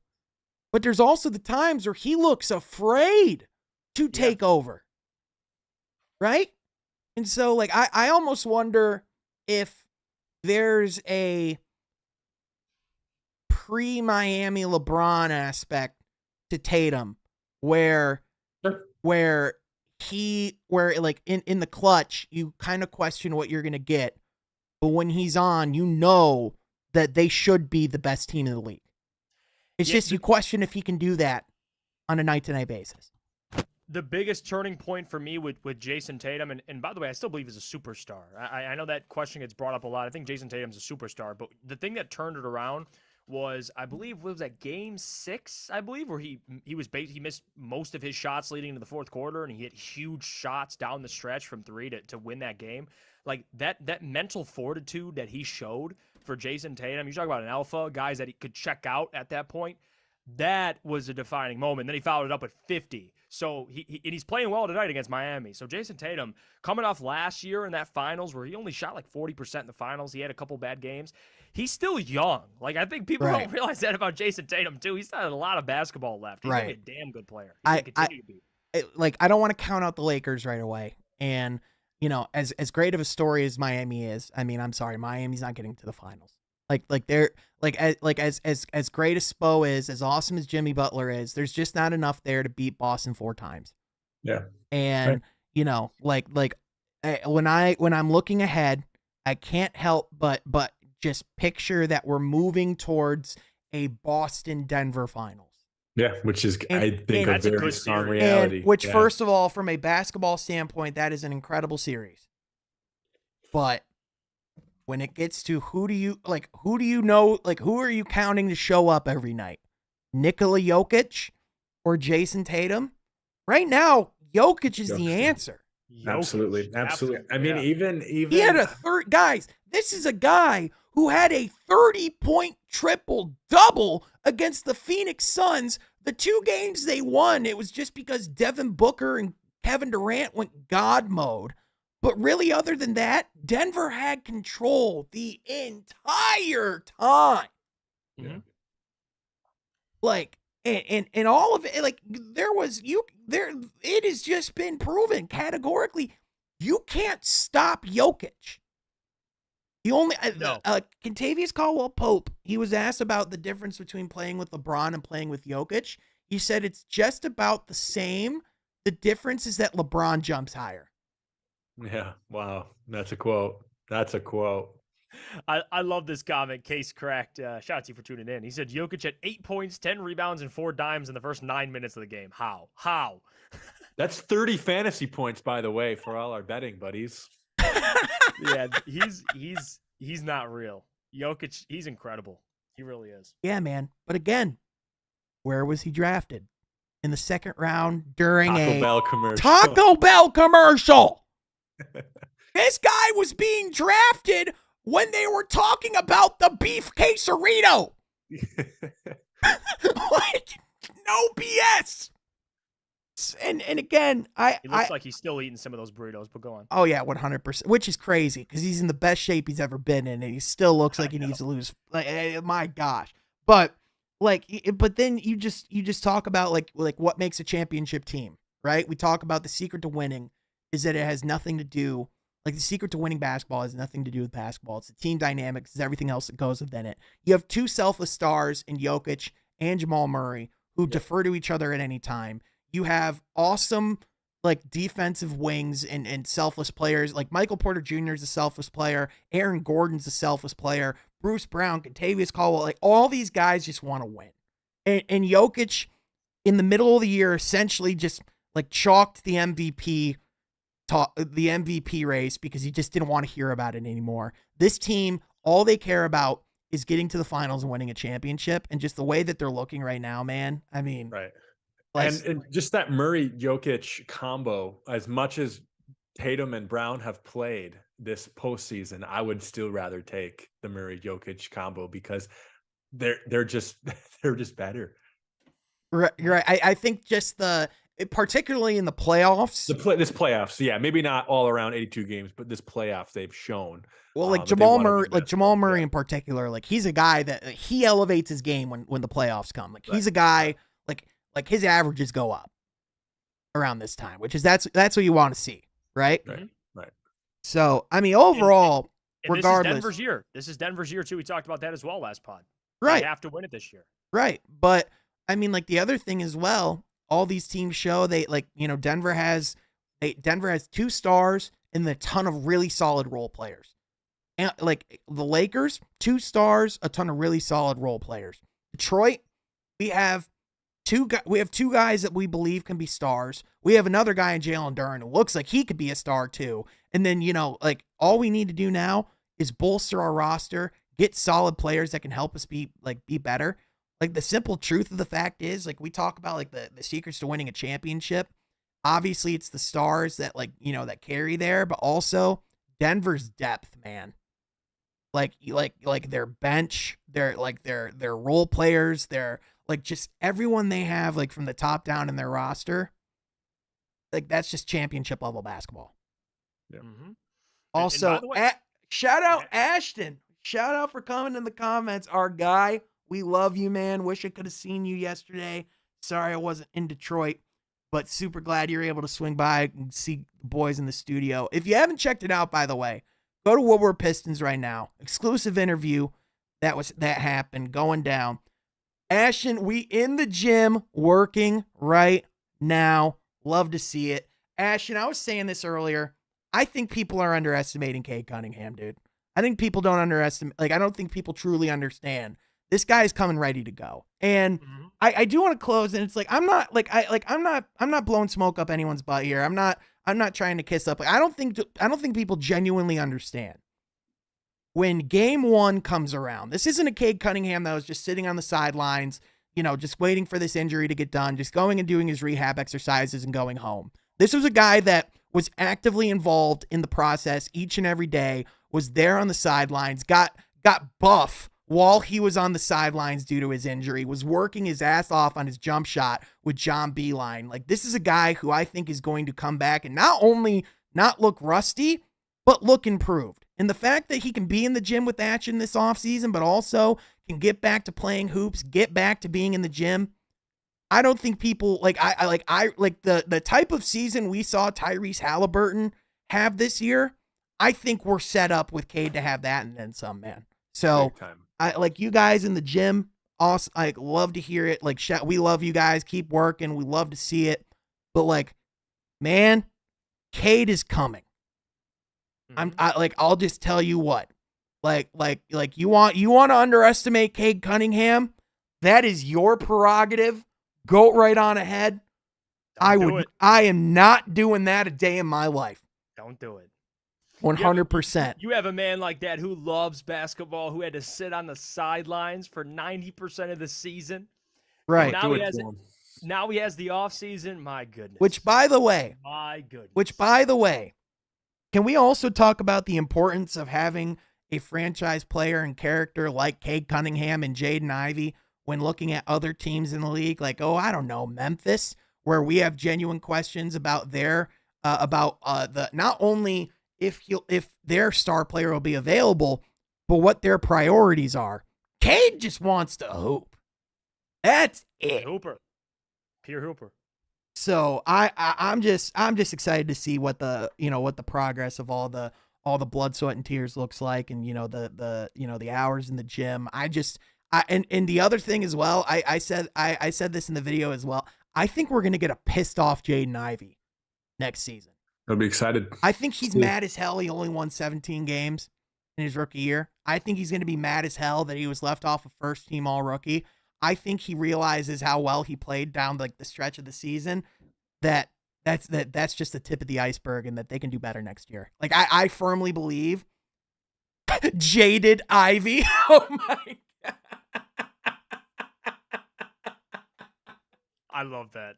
But there's also the times where he looks afraid to take over. Right? And so, like, I almost wonder if there's a pre-Miami LeBron aspect to Tatum where like in the clutch, you kind of question what you're going to get. But when he's on, you know that they should be the best team in the league. It's just you question if he can do that on a night-to-night basis. The biggest turning point for me with Jason Tatum, and by the way, I still believe he's a superstar. I know that question gets brought up a lot. I think Jason Tatum's a superstar, but the thing that turned it around was, I believe, was that Game 6, I believe, where he missed most of his shots leading into the fourth quarter, and he hit huge shots down the stretch from 3 to win that game. Like, that mental fortitude that he showed for Jason Tatum, you talk about an alpha, guys that he could check out at that point, that was a defining moment. Then he followed it up with 50. So he's playing well tonight against Miami. So Jason Tatum, coming off last year in that finals where he only shot like 40% in the finals, he had a couple bad games. He's still young. Like, I think people don't realize that about Jason Tatum too. He's got a lot of basketball left. He's gonna be a damn good player. He's gonna continue to be. I don't want to count out the Lakers right away. And as great of a story as Miami is, I mean, I'm sorry, Miami's not getting to the finals. They're as great as Spo is, as awesome as Jimmy Butler is, there's just not enough there to beat Boston 4 times. Yeah. And when I'm looking ahead, I can't help but just picture that we're moving towards a Boston-Denver finals. Yeah, which is, I think, a very strong reality. And which, first of all, from a basketball standpoint, that is an incredible series. But when it gets to who are you counting to show up every night? Nikola Jokic or Jason Tatum? Right now, Jokic is the answer. Absolutely. I mean, even he had a guys, this is a guy who had a 30-point triple-double against the Phoenix Suns. The 2 games they won, it was just because Devin Booker and Kevin Durant went God mode. But really, other than that, Denver had control the entire time. Mm-hmm. Like, and all of it, like, it has just been proven categorically, you can't stop Jokic. The only, Kentavious Caldwell-Pope, he was asked about the difference between playing with LeBron and playing with Jokic. He said it's just about the same. The difference is that LeBron jumps higher. Yeah. Wow. That's a quote. I love this comment. Case Cracked. Shout out to you for tuning in. He said Jokic had 8 points, 10 rebounds, and 4 dimes in the first 9 minutes of the game. How? That's 30 fantasy points, by the way, for all our betting buddies. Yeah, he's not real. Jokic, he's incredible. He really is. Yeah, man. But again, where was he drafted? In the second round during Taco Bell commercial. This guy was being drafted when they were talking about the beef quesarito. Like, no BS. And again, He looks like he's still eating some of those burritos, but go on. Oh yeah, 100%, which is crazy because he's in the best shape he's ever been in, and he still looks like he needs to lose. Like, my gosh, but then you just talk about like what makes a championship team, right? We talk about the secret to winning is that it has nothing to do. Like the secret to winning basketball has nothing to do with basketball. It's the team dynamics. It's everything else that goes within it. You have two selfless stars in Jokic and Jamal Murray who defer to each other at any time. You have awesome like defensive wings and selfless players. Like Michael Porter Jr. is a selfless player. Aaron Gordon's a selfless player. Bruce Brown, Contavious Caldwell, like all these guys just want to win. And Jokic in the middle of the year essentially just like chalked the MVP race because he just didn't want to hear about it anymore. This team, all they care about is getting to the finals and winning a championship. And just the way that they're looking right now, man. I mean, right. Like, and just that Murray Jokic combo, as much as Tatum and Brown have played this postseason, I would still rather take the Murray Jokic combo because they're just better. Right. I think just particularly in the playoffs. This playoffs, yeah, maybe not all around 82 games, but this playoffs they've shown. Well, like Jamal Murray, in particular, like he's a guy that he elevates his game when the playoffs come. Like he's a guy like his averages go up around this time, which is that's what you want to see, right? Right. So I mean, overall, and regardless, this is Denver's year too. We talked about that as well last pod. Right, they have to win it this year. Right, but I mean, like the other thing as well. All these teams show Denver has 2 stars and a ton of really solid role players. And like the Lakers, 2 stars, a ton of really solid role players. Detroit, we have 2 guys that we believe can be stars. We have another guy in Jalen Duren who looks like he could be a star too. And then, like all we need to do now is bolster our roster, get solid players that can help us be better. Like the simple truth of the fact is, like we talk about like the secrets to winning a championship. Obviously it's the stars that that carry there, but also Denver's depth, man. Like their bench, their role players, their like just everyone they have like from the top down in their roster. Like that's just championship level basketball. Yeah. Mm-hmm. Also, and by the way, shout out Ashton. Shout out for coming in the comments, our guy. We love you, man. Wish I could have seen you yesterday. Sorry I wasn't in Detroit, but super glad you're able to swing by and see the boys in the studio. If you haven't checked it out, by the way, go to Woodward Pistons right now. Exclusive interview that happened going down. Ashton, we in the gym working right now. Love to see it. Ashton, I was saying this earlier. I think people are underestimating Cade Cunningham, dude. I think people don't underestimate. Like, I don't think people truly understand. This guy is coming ready to go. And I do want to close, and it's like I'm not blowing smoke up anyone's butt here. I'm not trying to kiss up. Like, I don't think people genuinely understand. When game 1 comes around, this isn't a Cade Cunningham that was just sitting on the sidelines, just waiting for this injury to get done, just going and doing his rehab exercises and going home. This was a guy that was actively involved in the process each and every day, was there on the sidelines, got buff while he was on the sidelines due to his injury, was working his ass off on his jump shot with John Beeline. Like, this is a guy who I think is going to come back and not only not look rusty, but look improved. And the fact that he can be in the gym with action this offseason, but also can get back to playing hoops, get back to being in the gym. I don't think people the type of season we saw Tyrese Halliburton have this year. I think we're set up with Cade to have that and then some, man. So I like you guys in the gym. Awesome. I love to hear it. Like, we love you guys. Keep working. We love to see it. But like, man, Cade is coming. I'll just tell you what. Like you want to underestimate Cade Cunningham? That is your prerogative. Go right on ahead. I am not doing that a day in my life. Don't do it. 100%. You have a man like that who loves basketball, who had to sit on the sidelines for 90% of the season. Right. Now he has the offseason. My goodness. Which, by the way, can we also talk about the importance of having a franchise player and character like Cade Cunningham and Jaden Ivey when looking at other teams in the league? Like, I don't know, Memphis, where we have genuine questions about their not only if their star player will be available, but what their priorities are. Cade just wants to hoop. That's it. Hooper. Pure hooper. So I'm just excited to see what the progress of all the blood, sweat, and tears looks like, and the hours in the gym. And the other thing as well, I said this in the video as well. I think we're gonna get a pissed off Jaden Ivey next season. I'll be excited. I think he's mad as hell. He only won 17 games in his rookie year. I think he's gonna be mad as hell that he was left off a first team all rookie. I think he realizes how well he played down like the stretch of the season. That's just the tip of the iceberg, and that they can do better next year. Like I firmly believe Jaded Ivy. Oh my God. I love that.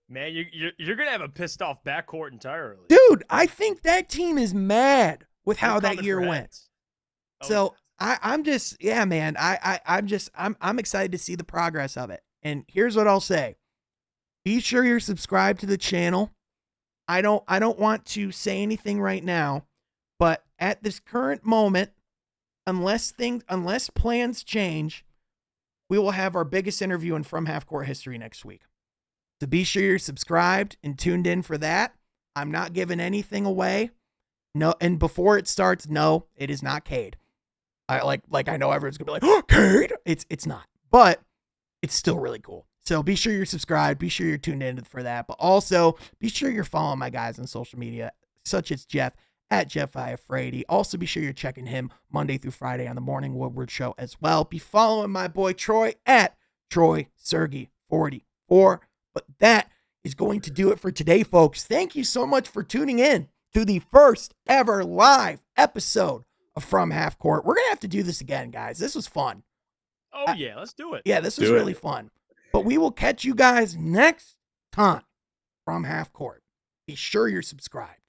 Man, you're gonna have a pissed off backcourt entirely. Dude, I think that team is mad with how that year went. Oh, So I'm just, yeah, man. I'm excited to see the progress of it. And here's what I'll say. Be sure you're subscribed to the channel. I don't want to say anything right now, but at this current moment, unless plans change, we will have our biggest interview in From Half Court history next week. So be sure you're subscribed and tuned in for that. I'm not giving anything away. No, and before it starts, no, it is not Cade. I know everyone's gonna be like, oh, Cade. It's not, but it's still really cool. So be sure you're subscribed. Be sure you're tuned in for that. But also be sure you're following my guys on social media, such as Jeff at Jeff Iafrady. Also be sure you're checking him Monday through Friday on the Morning Woodward Show as well. Be following my boy Troy at Troy Sergey 44. But that is going to do it for today, folks. Thank you so much for tuning in to the first ever live episode of From Half Court. We're going to have to do this again, guys. This was fun. Oh, yeah, let's do it. Yeah, this was really fun. But we will catch you guys next time from Half Court. Be sure you're subscribed.